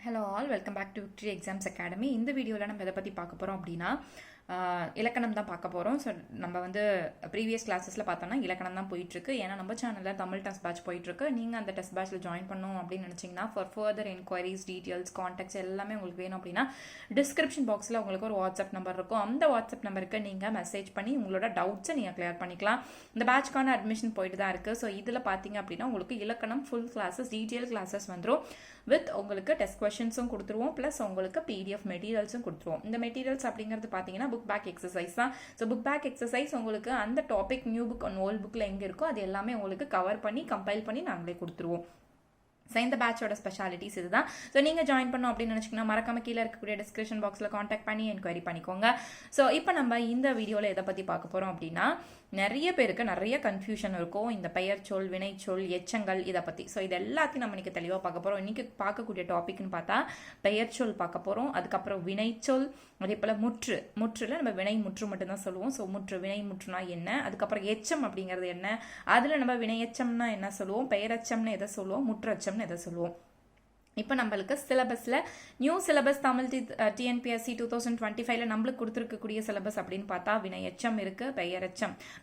Hello all welcome back to Victory Exams Academy. இந்த வீடியோவில் நம்ம எதை பற்றி பார்க்க போகிறோம் அப்படின்னா இலக்கணம் தான் பார்க்க போகிறோம். ஸோ நம்ம வந்து ப்ரீவியஸ் கிளாஸஸில் பார்த்தோம்னா இலக்கணம் தான் போயிட்டுருக்கு. ஏன்னா நம்ம சேனலில் தமிழ் டெஸ்ட் பேட்ச் போயிட்டுருக்கு. நீங்கள் அந்த டெஸ்ட் பேட்ச்சில் ஜாயின் பண்ணணும் அப்படின்னு நினச்சிங்கன்னா for further enquiries details contacts எல்லாமே உங்களுக்கு வேணும் அப்படின்னா டிஸ்கிரிப்ஷன் பாக்ஸில் உங்களுக்கு ஒரு வாட்ஸ்அப் நம்பர் இருக்கும். அந்த வாட்ஸ்அப் நம்பருக்கு நீங்கள் மெசேஜ் பண்ணி உங்களோட டவுட்ஸை நீங்கள் கிளியர் பண்ணிக்கலாம். இந்த பேட்ச்க்கான அட்மிஷன் போயிட்டு தான் இருக்குது. ஸோ இதில் பார்த்தீங்க அப்படின்னா உங்களுக்கு இலக்கணம் ஃபுல் கிளாஸஸ் டீட்டெயில் கிளாஸஸ் வந்துடும். வித் உங்களுக்கு டெஸ்ட் கொஸ்டின்ஸும் கொடுத்துருவோம், ப்ளஸ் உங்களுக்கு பிடிஎஃப் மெட்டீரியல்ஸும் கொடுத்துருவோம். இந்த மெட்டீரியல்ஸ் அப்படிங்கிறது பார்த்தீங்கன்னா புக் பேக் எக்ஸசைஸ் தான். ஸோ புக் பேக் எக்ஸசைஸ் உங்களுக்கு அந்த டாபிக் நியூ புக் ஓல்ட் புக்கில் எங்கே இருக்கோ அது எல்லாமே உங்களுக்கு கவர் பண்ணி கம்பைல் பண்ணி நாங்களே கொடுத்துருவோம். ஸோ இந்த பேட்சோட ஸ்பெஷாலிட்டிஸ் இதுதான். ஸோ நீங்கள் ஜாயின் பண்ணோம் அப்படின்னு நினச்சிங்கன்னா மறக்காம கீழே இருக்கக்கூடிய டிஸ்கிரிப்ஷன் பாக்ஸில் காண்டாக்ட் பண்ணி என்கொயரி பண்ணிக்கோங்க. ஸோ இப்போ நம்ம இந்த வீடியோவில் எதை பற்றி பார்க்க போகிறோம் அப்படின்னா நிறைய பேருக்கு நிறைய கன்ஃபியூஷன் இருக்கும் இந்த பெயர் சொல், வினைச்சொல், எச்சங்கள் இதை பற்றி. ஸோ இது எல்லாத்தையும் நம்ம இன்னைக்கு தெளிவாக பார்க்க போகிறோம். இன்றைக்கி பார்க்கக்கூடிய டாபிக்னு பார்த்தா பெயர் சொல் பார்க்க போகிறோம், அதுக்கப்புறம் வினைச்சொல், அதே போல் முற்றுல நம்ம வினை முற்று மட்டும்தான் சொல்லுவோம். ஸோ முற்று வினை முற்றுனா என்ன, அதுக்கப்புறம் எச்சம் அப்படிங்கிறது என்ன, அதில் நம்ம வினையச்சம்னா என்ன சொல்லுவோம், பெயரச்சம்னு எதை சொல்லுவோம், முற்றச்சம்னு எதை சொல்லுவோம். இப்போ நம்மளுக்கு சிலபஸில் நியூ சிலபஸ் தமிழ் டிஎன்பிஎஸ்சி 2025 நம்மளுக்கு கொடுத்துருக்கக்கூடிய சிலபஸ் அப்படின்னு பார்த்தா வினையச்சம் இருக்குது,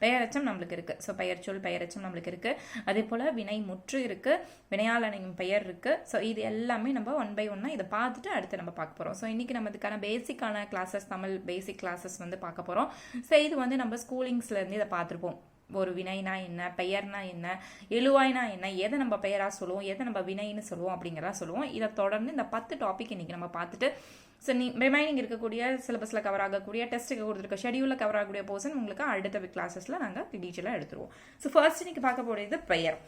பெயரச்சம் நம்மளுக்கு இருக்குது. ஸோ பெயர் சொல் பெயரச்சம் நம்மளுக்கு இருக்குது. அதே போல் வினை முற்று இருக்குது, வினையாளனின் பெயர் இருக்குது. ஸோ இது எல்லாமே நம்ம ஒன் பை ஒன்னாக இதை பார்த்துட்டு அடுத்து நம்ம பார்க்க போகிறோம். ஸோ இன்றைக்கி நம்ம இதுக்கான பேசிக்கான கிளாஸஸ் தமிழ் பேசிக் கிளாஸஸ் வந்து பார்க்க போகிறோம். ஸோ இது வந்து நம்ம ஸ்கூலிங்ஸ்லேருந்து இதை பார்த்துருப்போம். ஒரு வினைனா என்ன, பெயர்னா என்ன, எழுவாய்னா என்ன, எதை நம்ம பெயராக சொல்லுவோம், எதை நம்ம வினைன்னு சொல்லுவோம் அப்படிங்கிறதா சொல்லுவோம். இதை தொடர்ந்து இந்த 10 டாபிக் இன்னைக்கு நம்ம பார்த்துட்டு ஸோ ரிமைனிங் இருக்கக்கூடிய சிலபஸில் கவர் ஆகக்கூடிய டெஸ்ட்டுக்கு கொடுத்துருக்க ஷெடியூலில் கவர் ஆகக்கூடிய போர்ஷன் உங்களுக்கு அடுத்த கிளாஸஸில் நாங்கள் டீட்டெயிலாக எடுத்துருவோம். ஸோ ஃபர்ஸ்ட் இன்னைக்கு பார்க்க போகிறது பெயர்.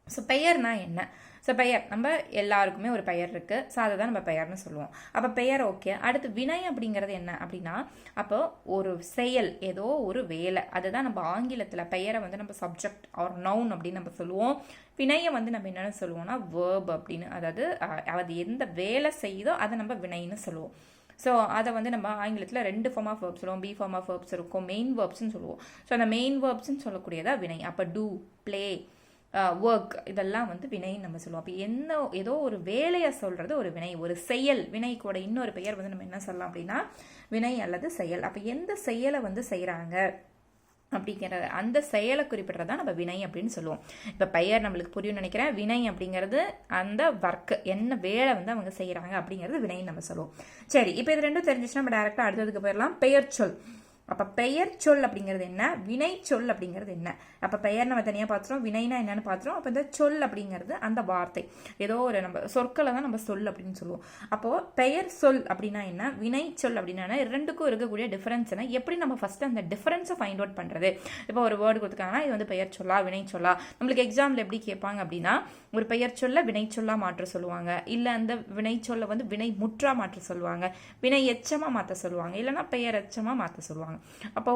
ஸோ பெயர்னா என்ன? ஸோ பெயர் நம்ம எல்லாருக்குமே ஒரு பெயர் இருக்குது. ஸோ அதை தான் நம்ம பெயர்னு சொல்லுவோம். அப்போ பெயர் ஓகே. அடுத்து வினை அப்படிங்கிறது என்ன அப்படின்னா அப்போ ஒரு செயல், ஏதோ ஒரு வேலை, அதுதான் நம்ம ஆங்கிலத்தில் பெயரை வந்து நம்ம சப்ஜெக்ட் ஆர் நவுன் அப்படின்னு நம்ம சொல்லுவோம். வினையை வந்து நம்ம என்னென்னு சொல்லுவோம்னா வேர்ப் அப்படின்னு, அதாவது அது எந்த வேலை செய்யுதோ அதை நம்ம வினைன்னு சொல்லுவோம். ஸோ அதை வந்து நம்ம ஆங்கிலத்தில் 2 ஃபார்ம் ஆஃப் வேர்ப்ஸ் சொல்லுவோம். பி ஃபார்ம் ஆஃப் வேர்ப்ஸ் இருக்கும், மெயின் வேர்ப்ஸ்ன்னு சொல்லுவோம். ஸோ அந்த மெயின் வேர்ப்ஸ்ன்னு சொல்லக்கூடியதா வினை. அப்போ டூ, பிளே, ஒர்க் இதெல்லாம் வந்து வினைன்னு நம்ம சொல்லுவோம். அப்போ ஏதோ ஒரு வேலையை சொல்கிறது ஒரு வினை, ஒரு செயல். வினைக்கூட இன்னொரு பெயர் வந்து நம்ம என்ன சொல்லலாம் அப்படின்னா வினை அல்லது செயல். அப்போ எந்த செயலை வந்து செய்கிறாங்க அப்படிங்கிற அந்த செயலை குறிப்பிட்றதா நம்ம வினை அப்படின்னு சொல்லுவோம். இப்போ பெயர் நம்மளுக்கு புரியும் நினைக்கிறேன். வினை அப்படிங்கிறது அந்த ஒர்க்கு, என்ன வேலை வந்து அவங்க செய்கிறாங்க அப்படிங்கிறது வினைன்னு நம்ம சொல்லுவோம். சரி, இப்போ இது ரெண்டும் தெரிஞ்சிச்சுன்னா நம்ம டேரெக்டாக அடுத்ததுக்கு போயிடலாம். பெயர் சொல். அப்போ பெயர் சொல் அப்படிங்கிறது என்ன, வினை சொல் அப்படிங்கிறது என்ன. அப்போ பெயர் நம்ம தனியாக பார்த்துறோம், வினைனா என்னன்னு பார்த்துறோம். அப்போ இந்த சொல் அப்படிங்கிறது அந்த வார்த்தை, ஏதோ ஒரு நம்ம சொற்களை தான் நம்ம சொல் அப்படின்னு சொல்லுவோம். அப்போது பெயர் சொல் அப்படின்னா என்ன, வினை சொல் அப்படின்னா ரெண்டுக்கும் இருக்கக்கூடிய டிஃபரன்ஸ் என்ன, எப்படி நம்ம ஃபஸ்ட்டு அந்த டிஃபரன்ஸை ஃபைண்ட் அவுட் பண்ணுறது. இப்போ ஒரு வேர்டு கொடுத்துருக்காங்கன்னா இது வந்து பெயர் சொல்லா வினை சொல்லா. நம்மளுக்கு எக்ஸாம்பிள் எப்படி கேட்பாங்க அப்படின்னா ஒரு பெயர் சொல்ல வினை சொல்லா மாற்ற சொல்லுவாங்க, இல்லை அந்த வினை சொல்ல வந்து வினை முற்றா மாற்ற சொல்லுவாங்க, வினை எச்சமாக மாற்ற சொல்லுவாங்க, இல்லைன்னா பெயர் எச்சமாக மாற்ற சொல்லுவாங்க. அப்போ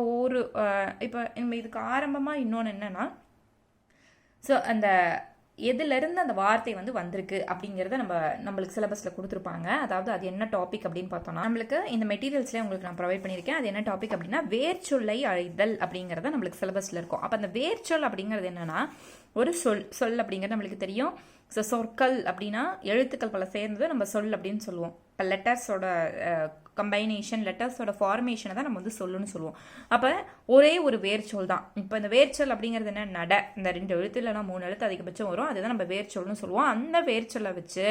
இப்போ நம்ம இதுக்கு ஆரம்பமாக இன்னொன்று என்னன்னா ஸோ அந்த எதுலேருந்து அந்த வார்த்தை வந்து வந்திருக்கு அப்படிங்கிறத நம்மளுக்கு சிலபஸில் கொடுத்துருப்பாங்க. அதாவது அது என்ன டாபிக் அப்படின்னு பார்த்தோம்னா நம்மளுக்கு இந்த மெட்டீரியல்ஸ்லேயே உங்களுக்கு நான் ப்ரொவைட் பண்ணியிருக்கேன். அது என்ன டாபிக் அப்படின்னா வேர்ச்சொல்லை அழிதல் அப்படிங்கிறத நம்மளுக்கு சிலபஸில் இருக்கும். அப்போ அந்த வேர்ச்சொல் அப்படிங்கிறது என்னன்னா ஒரு சொல் அப்படிங்கிறது நம்மளுக்கு தெரியும். ஸோ சொற்கள் அப்படின்னா எழுத்துக்கள் பல சேர்ந்தது நம்ம சொல் அப்படின்னு சொல்லுவோம். இப்போ லெட்டர்ஸோட கம்பைனேஷன், லெட்டர்ஸோட ஃபார்மேஷனை தான் நம்ம வந்து சொல்லுன்னு சொல்லுவோம். அப்போ ஒரே ஒரு வேர்ச்சொல் தான். இப்போ இந்த வேர்ச்சொல் அப்படிங்கிறது என்ன, நட, இந்த 2 எழுத்து இல்லைனா 3 எழுத்து அதிகபட்சம் வரும், அதுதான் நம்ம வேர்ச்சொல்னு சொல்லுவோம். அந்த வேர்ச்சொல்லை வச்சு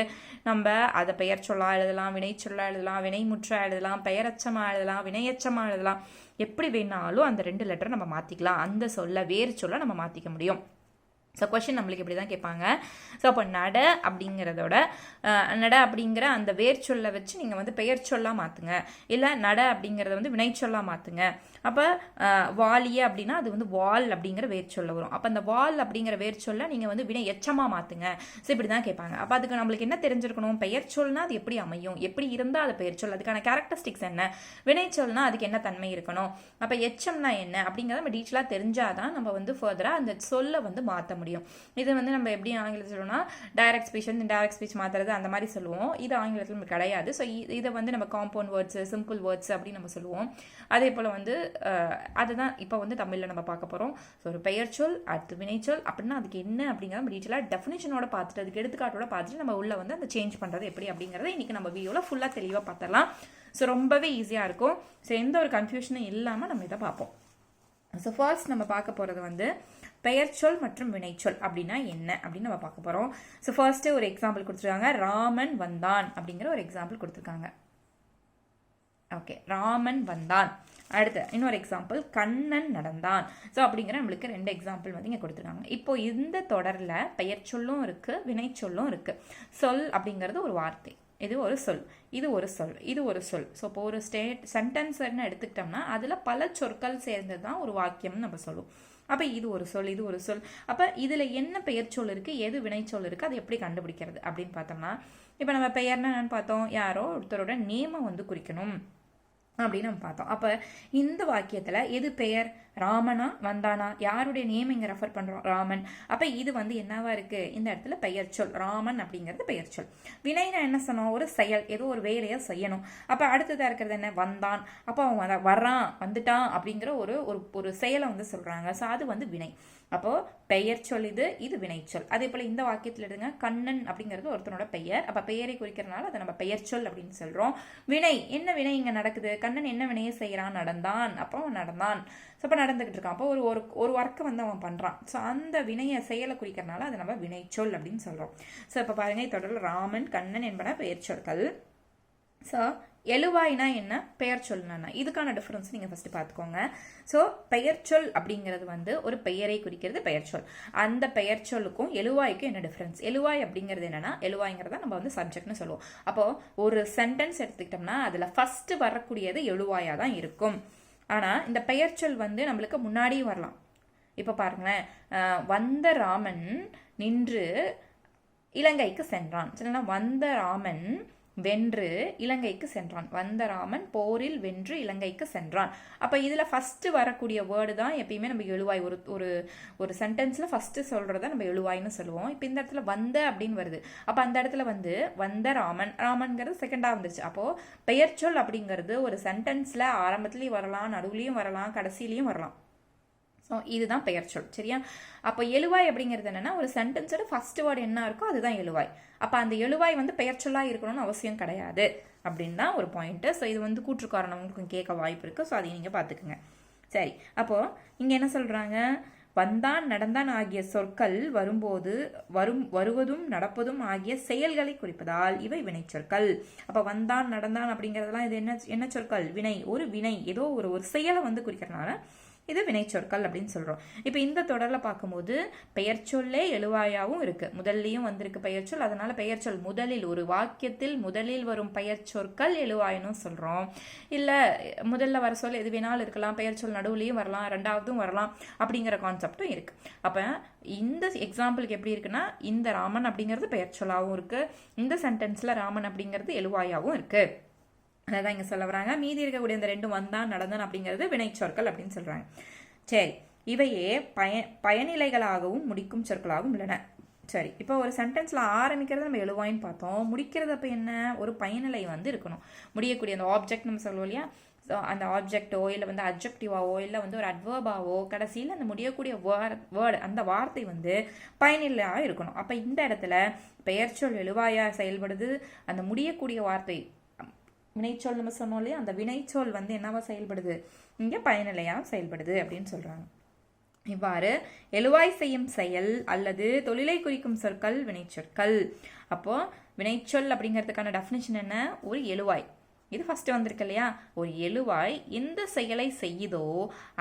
நம்ம அதை பெயர் சொல்லா எழுதலாம், வினை சொல்லா எழுதலாம், வினை முற்றா எழுதலாம், பெயரச்சமாக எழுதலாம், வினையச்சமாக எழுதலாம். எப்படி வேணாலும் அந்த 2 லெட்டரை நம்ம மாற்றிக்கலாம். அந்த சொல்ல வேர்ச்சொல்லை நம்ம மாற்றிக்க முடியும். ஸோ கொஷின் நம்மளுக்கு இப்படி தான் கேட்பாங்க. ஸோ அப்போ நட அப்படிங்கிற அந்த வேர் சொல்லை வச்சு நீங்கள் வந்து பெயர் சொல்லா மாற்றுங்க, இல்லை நட அப்படிங்கிறத வந்து வினை சொல்லா மாற்றுங்க. அப்போ வாலிய அப்படின்னா அது வந்து வால் அப்படிங்கிற வேர் சொல்ல வரும். அப்போ அந்த வால் அப்படிங்கிற வேர் சொல்ல நீங்கள் வந்து வினை எச்சமாக மாற்றுங்க. ஸோ இப்படி தான் கேட்பாங்க. அப்போ அதுக்கு நம்மளுக்கு என்ன தெரிஞ்சிருக்கணும், பெயர் சொல்னா அது எப்படி அமையும், எப்படி இருந்தால் அது பெயர் சொல், அதுக்கான கேரக்டரிஸ்டிக்ஸ் என்ன, வினை சொல்னா அதுக்கு என்ன தன்மை இருக்கணும், அப்போ எச்சம்னா என்ன அப்படிங்கிறத நம்ம டீட்டெயிலாக தெரிஞ்சாதான் நம்ம வந்து ஃபர்தராக அந்த சொல்லை வந்து மாற்ற முடியும். முடியும். இது வந்து நம்ம எப்படி ஆங்கிலத்தில் சொல்லணும்னா டைரக்ட் ஸ்பீச் வந்து இன்டைரக்ட் ஸ்பீச் மாற்றுறது அந்த மாதிரி சொல்லுவோம். இது ஆங்கிலத்தில் நம்ம கிடையாது. ஸோ இதை வந்து நம்ம காம்பவுண்ட் வேர்ட்ஸ், சிம்பிள் வேர்ட்ஸ் அப்படின்னு நம்ம சொல்லுவோம். அதே போல் வந்து அதுதான் இப்போ வந்து தமிழில் நம்ம பார்க்க போகிறோம். ஸோ ஒரு பெயர்ச்சொல் அடுத்து வினைச்சொல் அப்படின்னா அதுக்கு என்ன அப்படிங்கிற நம்ம டீட்டெயிலாக டெஃபினேஷனோட பார்த்துட்டு அதுக்கு எடுத்துக்காட்டோட பார்த்துட்டு நம்ம உள்ள வந்து அந்த சேஞ்ச் பண்ணுறது எப்படி அப்படிங்கிறத இன்றைக்கி நம்ம வீடியோவில் ஃபுல்லாக தெளிவாக பார்த்துடலாம். ஸோ ரொம்பவே ஈஸியாக இருக்கும். ஸோ எந்த ஒரு கன்ஃபியூஷனும் இல்லாமல் நம்ம இதை பார்ப்போம். ஸோ ஃபர்ஸ்ட் நம்ம பார்க்க போகிறது வந்து பெயர்ச்சொல் மற்றும் வினைச்சொல் அப்படின்னா என்ன அப்படின்னு நம்ம பார்க்க போகிறோம். ஸோ ஃபர்ஸ்ட்டு ஒரு எக்ஸாம்பிள் கொடுத்துருக்காங்க. ராமன் வந்தான் அப்படிங்கிற ஒரு எக்ஸாம்பிள் கொடுத்துருக்காங்க. ஓகே, ராமன் வந்தான். அடுத்து இன்னொரு எக்ஸாம்பிள் கண்ணன் நடந்தான். ஸோ அப்படிங்கிற நம்மளுக்கு 2 எக்ஸாம்பிள் வந்து இங்கே கொடுத்துருக்காங்க. இப்போ இந்த தொடரில் பெயர்ச்சொல்லும் இருக்குது வினைச்சொல்லும் இருக்குது. சொல் அப்படிங்கிறது ஒரு வார்த்தை, இது ஒரு சொல், இது ஒரு சொல், இது ஒரு சொல். ஸோ இப்போ ஒரு சென்டென்ஸ்ன்னு எடுத்துக்கிட்டோம்னா அதில் பல சொற்கள் சேர்ந்தது தான் ஒரு வாக்கியம்னு நம்ம சொல்லுவோம். அப்போ இது ஒரு சொல், இது ஒரு சொல். அப்போ இதில் என்ன பெயர்ச்சொல் இருக்குது, எது வினைச்சொல் இருக்குது, அது எப்படி கண்டுபிடிக்கிறது அப்படின்னு பார்த்தோம்னா, இப்போ நம்ம பெயர்னா என்னன்னு பார்த்தோம், யாரோ ஒருத்தரோட நேமை வந்து குறிக்கணும் அப்படின்னு நம்ம பார்த்தோம். அப்போ இந்த வாக்கியத்தில் எது பெயர், ராமனா வந்தானா, யாருடைய நேம் இங்கே ரெஃபர் பண்ணுறோம், ராமன். அப்போ இது வந்து என்னவா இருக்குது, இந்த இடத்துல பெயர்ச்சொல், ராமன் அப்படிங்கிறது பெயர்ச்சொல். வினைனா என்ன சொன்னோம், ஒரு செயல், ஏதோ ஒரு வேலையை செய்யணும். அப்போ அடுத்ததாக இருக்கிறது என்ன, வந்தான். அப்போ அவன் வர்றான், வந்துட்டான் அப்படிங்கிற ஒரு ஒரு செயலை வந்து சொல்கிறாங்க. ஸோ அது வந்து வினை. அப்போ பெயர்ச்சொல் இது, இது வினைச்சொல். அதே போல இந்த வாக்கியத்தில் எடுங்க, கண்ணன் அப்படிங்கிறது ஒருத்தனோட பெயர். அப்போ பெயரை குறிக்கிறதுனால அதை நம்ம பெயர்ச்சொல் அப்படின்னு சொல்றோம். வினை, என்ன வினை இங்க நடக்குது, கண்ணன் என்ன வினையை செய்யறான், நடந்தான். அப்போ அவன் நடந்தான். ஸோ அப்போ நடந்துகிட்டு இருக்கான். அப்போ ஒரு ஒர்க்கை வந்து அவன் பண்றான். ஸோ அந்த வினையை செயலை குறிக்கிறதுனால அதை நம்ம வினைச்சொல் அப்படின்னு சொல்றோம். ஸோ இப்போ பாருங்க, தொடர்ந்து ராமன் கண்ணன் என்பன பெயர்ச்சொற்கள். ஸோ எழுவாய்னா என்ன, பெயர் சொல்னா, இதுக்கான டிஃபரன்ஸ் நீங்கள் ஃபர்ஸ்ட் பார்த்துக்கோங்க. ஸோ பெயர்ச்சொல் அப்படிங்கிறது வந்து ஒரு பெயரை குறிக்கிறது பெயர்ச்சொல். அந்த பெயர்ச்சொல்லுக்கும் எழுவாய்க்கும் என்ன டிஃபரன்ஸ், எழுவாய் அப்படிங்கிறது என்னன்னா, எழுவாய்ங்கிறத நம்ம வந்து சப்ஜெக்ட்னு சொல்லுவோம். அப்போ ஒரு சென்டென்ஸ் எடுத்துக்கிட்டோம்னா அதில் ஃபர்ஸ்ட் வரக்கூடியது எழுவாயா தான் இருக்கும். ஆனால் இந்த பெயர்ச்சொல் வந்து நம்மளுக்கு முன்னாடியும் வரலாம். இப்போ பாருங்களேன், வந்த ராமன் நின்று இலங்கைக்கு சென்றான். சரிங்களா, வந்த ராமன் வென்று இலங்கைக்கு சென்றான். வந்த ராமன் போரில் வென்று இலங்கைக்கு சென்றான். அப்போ இதில் ஃபஸ்ட்டு வரக்கூடிய வேர்டு தான் எப்பயுமே நம்ம எழுவாய். ஒரு சென்டென்ஸில் ஃபஸ்ட்டு சொல்கிறத நம்ம எழுவாய்னு சொல்லுவோம். இப்போ இந்த இடத்துல வந்த அப்படின்னு வருது. அப்போ அந்த இடத்துல வந்து வந்த ராமன், ராமன்கிறது செகண்டாக வந்துருச்சு. அப்போது பெயர்ச்சொல் அப்படிங்கிறது ஒரு சென்டென்ஸில் ஆரம்பத்துலேயும் வரலாம், நடுவுலையும் வரலாம், கடைசியிலையும் வரலாம். ஸோ இதுதான் பெயர்ச்சொல். சரியா, அப்போ எழுவாய் அப்படிங்கிறது என்னன்னா, ஒரு சென்டென்ஸோட ஃபர்ஸ்ட் வேர்டு என்ன இருக்கோ அதுதான் எழுவாய். அப்போ அந்த எழுவாய் வந்து பெயர்ச்சொல்லாக இருக்கணும்னு அவசியம் கிடையாது அப்படின்னு தான் ஒரு பாயிண்ட்டு. ஸோ இது வந்து கூற்றுக்காரணங்களுக்கும் கேட்க வாய்ப்பு இருக்குது. ஸோ அதை நீங்கள் பார்த்துக்குங்க. சரி, அப்போது இங்கே என்ன சொல்கிறாங்க, வந்தான் நடந்தான் ஆகிய சொற்கள் வரும்போது வருவதும் நடப்பதும் ஆகிய செயல்களை குறிப்பதால் இவை வினைச்சொற்கள். அப்போ வந்தான் நடந்தான் அப்படிங்கிறதுலாம் இது என்ன சொற்கள், வினை. ஒரு வினை, ஏதோ ஒரு செயலை வந்து குறிக்கிறதுனால இது வினைச்சொற்கள் அப்படின்னு சொல்றோம். இப்போ இந்த தொடரில் பார்க்கும்போது பெயர்ச்சொல்லே எழுவாயாவும் இருக்கு, முதல்லையும் வந்திருக்கு பெயர்ச்சொல். அதனால பெயர்ச்சொல் முதலில், ஒரு வாக்கியத்தில் முதலில் வரும் பெயர்ச்சொற்கள் எழுவாயின்னு சொல்றோம். இல்லை முதல்ல வர சொல் எது வேணாலும் இருக்கலாம், பெயர்ச்சொல் நடுவுலையும் வரலாம், ரெண்டாவதும் வரலாம் அப்படிங்கிற கான்செப்டும் இருக்கு. அப்போ இந்த எக்ஸாம்பிளுக்கு எப்படி இருக்குன்னா, இந்த ராமன் அப்படிங்கிறது பெயர்ச்சொல்லாகவும் இருக்கு, இந்த சென்டென்ஸ்ல ராமன் அப்படிங்கிறது எழுவாயாவும் இருக்கு. அதான் இங்கே சொல்ல வராங்க. மீதி இருக்கக்கூடிய இந்த 2 வந்தான் நடந்தான் அப்படிங்கிறது வினைச்சொற்கள் அப்படின்னு சொல்றாங்க. சரி, இவையே பயனிலைகளாகவும் முடிக்கும் சொற்களாகவும் உள்ளன. சரி, இப்போ ஒரு சென்டென்ஸ்ல ஆரம்பிக்கிறது நம்ம எழுவாயின்னு பார்த்தோம், முடிக்கிறது அப்போ என்ன, ஒரு பயனிலை வந்து இருக்கணும். முடியக்கூடிய அந்த ஆப்ஜெக்ட் நம்ம சொல்லுவோம் இல்லையா, அந்த ஆப்ஜெக்டோ இல்லை வந்து அட்ஜெக்டிவாவோ இல்லை வந்து ஒரு அட்வர்பாவோ கடைசியில் அந்த முடியக்கூடிய வேர்டு, அந்த வார்த்தை வந்து பயனிலையாக இருக்கணும். அப்போ இந்த இடத்துல பெயர்ச்சொல் எழுவாயா செயல்படுது, அந்த முடியக்கூடிய வார்த்தை வினைச்சொல் நம்ம சொன்னோம் இல்லையா, அந்த வினைச்சொல் வந்து என்னவா செயல்படுது, இங்கே பயனிலையாக செயல்படுது அப்படின்னு சொல்றாங்க. இவ்வாறு எழுவாய் செய்யும் செயல் அல்லது தொழிலை குறிக்கும் சொற்கள் வினைச்சொற்கள். அப்போ வினைச்சொல் அப்படிங்கிறதுக்கான டெஃபினிஷன் என்ன, ஒரு எழுவாய். இது ஃபர்ஸ்ட் வந்திருக்கு இல்லையா, ஒரு எழுவாய் எந்த செயலை செய்யுதோ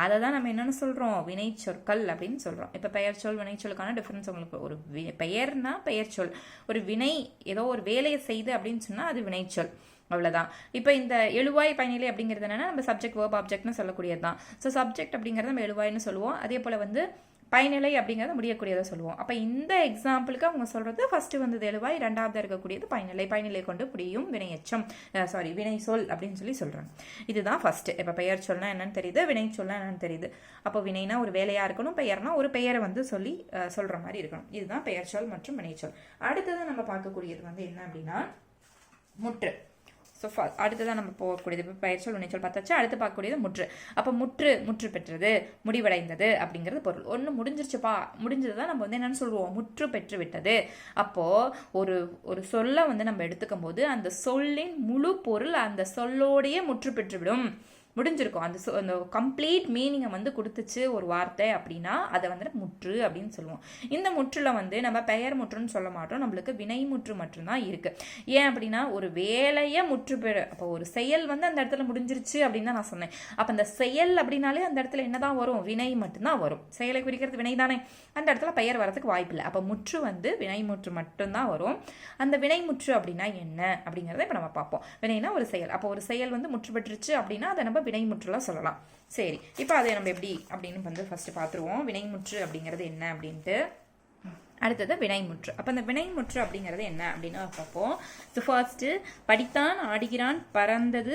அதை தான் நம்ம என்னன்னு சொல்றோம், வினைச்சொற்கள் அப்படின்னு சொல்றோம். இப்போ பெயர்ச்சொல் வினைச்சொல்லுக்கான டிஃபரன்ஸ் உங்களுக்கு, ஒரு பெயர்னா பெயர்ச்சொல், ஒரு வினை ஏதோ ஒரு வேலையை செய்து அப்படின்னு சொன்னா அது வினைச்சொல், அவ்வளோதான். இப்போ இந்த எழுவாய் பயனிலை அப்படிங்கிறது என்னன்னா, நம்ம சப்ஜெக்ட் வேர்ப் ஆப்ஜெக்ட்னு சொல்லக்கூடியது தான். ஸோ சப்ஜெக்ட் அப்படிங்கிறத நம்ம எழுவாய்னு சொல்லுவோம். அதே போல் வந்து பயனிலை அப்படிங்கிறத முடியக்கூடியதை சொல்லுவோம். அப்போ இந்த எக்ஸாம்பிளுக்கு அவங்க சொல்கிறது ஃபஸ்ட்டு வந்து எழுவாய், ரெண்டாவது இருக்கக்கூடியது பயனிலை. பயனிலை கொண்டு முடியும் வினையச்சம், வினை சொல் அப்படின்னு சொல்கிறாங்க. இதுதான் ஃபஸ்ட்டு. இப்போ பெயர் சொல்னா என்னன்னு தெரியுது, வினை சொல்னா என்னன்னு தெரியுது. அப்போ வினைனா ஒரு வேலையாக இருக்கணும், பெயர்னா ஒரு பெயரை வந்து சொல்லி சொல்கிற மாதிரி இருக்கணும். இதுதான் பெயர் சொல் மற்றும் வினைச்சொல். அடுத்தது நம்ம பார்க்கக்கூடியது வந்து என்ன அப்படின்னா முற்று. ஸோ அடுத்ததான் நம்ம போகக்கூடியது இப்போ பெயர்ச்சொல் வினைச்சொல் பார்த்தாச்சு. அடுத்து பார்க்கக்கூடியது முற்று. அப்போ முற்று பெற்றது, முடிவடைந்தது அப்படிங்கிறது பொருள். ஒன்று முடிஞ்சிருச்சுப்பா, முடிஞ்சது தான் நம்ம வந்து என்னன்னு சொல்லுவோம், முற்று பெற்று விட்டது. அப்போது ஒரு சொல்லை வந்து நம்ம எடுத்துக்கும் போது அந்த சொல்லின் முழு பொருள் அந்த சொல்லோடையே முற்று பெற்றுவிடும். முடிஞ்சிருக்கும். அந்த கம்ப்ளீட் மீனிங்கை வந்து கொடுத்துச்சு ஒரு வார்த்தை அப்படின்னா அதை வந்து முற்று அப்படின்னு சொல்லுவோம். இந்த முற்றுல வந்து நம்ம பெயர் முற்றுன்னு சொல்ல மாட்டோம், நம்மளுக்கு வினை முற்று மட்டும்தான் இருக்கு. ஏன் அப்படின்னா ஒரு வேலையை முற்று பெற, அப்போ ஒரு செயல் வந்து அந்த இடத்துல முடிஞ்சிருச்சு அப்படின்னு தான் நான் சொன்னேன். அப்போ அந்த செயல் அப்படின்னாலே அந்த இடத்துல என்னதான் வரும், வினை மட்டும்தான் வரும். செயலை குறிக்கிறது வினை தானே, அந்த இடத்துல பெயர் வரதுக்கு வாய்ப்பு இல்லை. அப்போ முற்று வந்து வினை முற்று மட்டும்தான் வரும். அந்த வினை முற்று அப்படின்னா என்ன அப்படிங்கிறத இப்போ நம்ம பார்ப்போம். வினைனா ஒரு செயல். அப்போ ஒரு செயல் வந்து முற்று பெற்றுச்சு அப்படின்னா அதை நம்ம வினைமுற்றுலாம் சொல்லலாம். சரி, இப்போ அதை நம்ம எப்படி அப்படின்னு வந்து ஃபர்ஸ்ட் பார்த்துருவோம். வினைமுற்று அப்படிங்கிறது என்ன அப்படின்ட்டு. அடுத்தது வினைமுற்று. அப்போ அந்த வினைமுற்று அப்படிங்கிறது என்ன அப்படின்னு பார்ப்போம். ஸோ ஃபர்ஸ்ட்டு படித்தான், ஆடுகிறான், பறந்தது,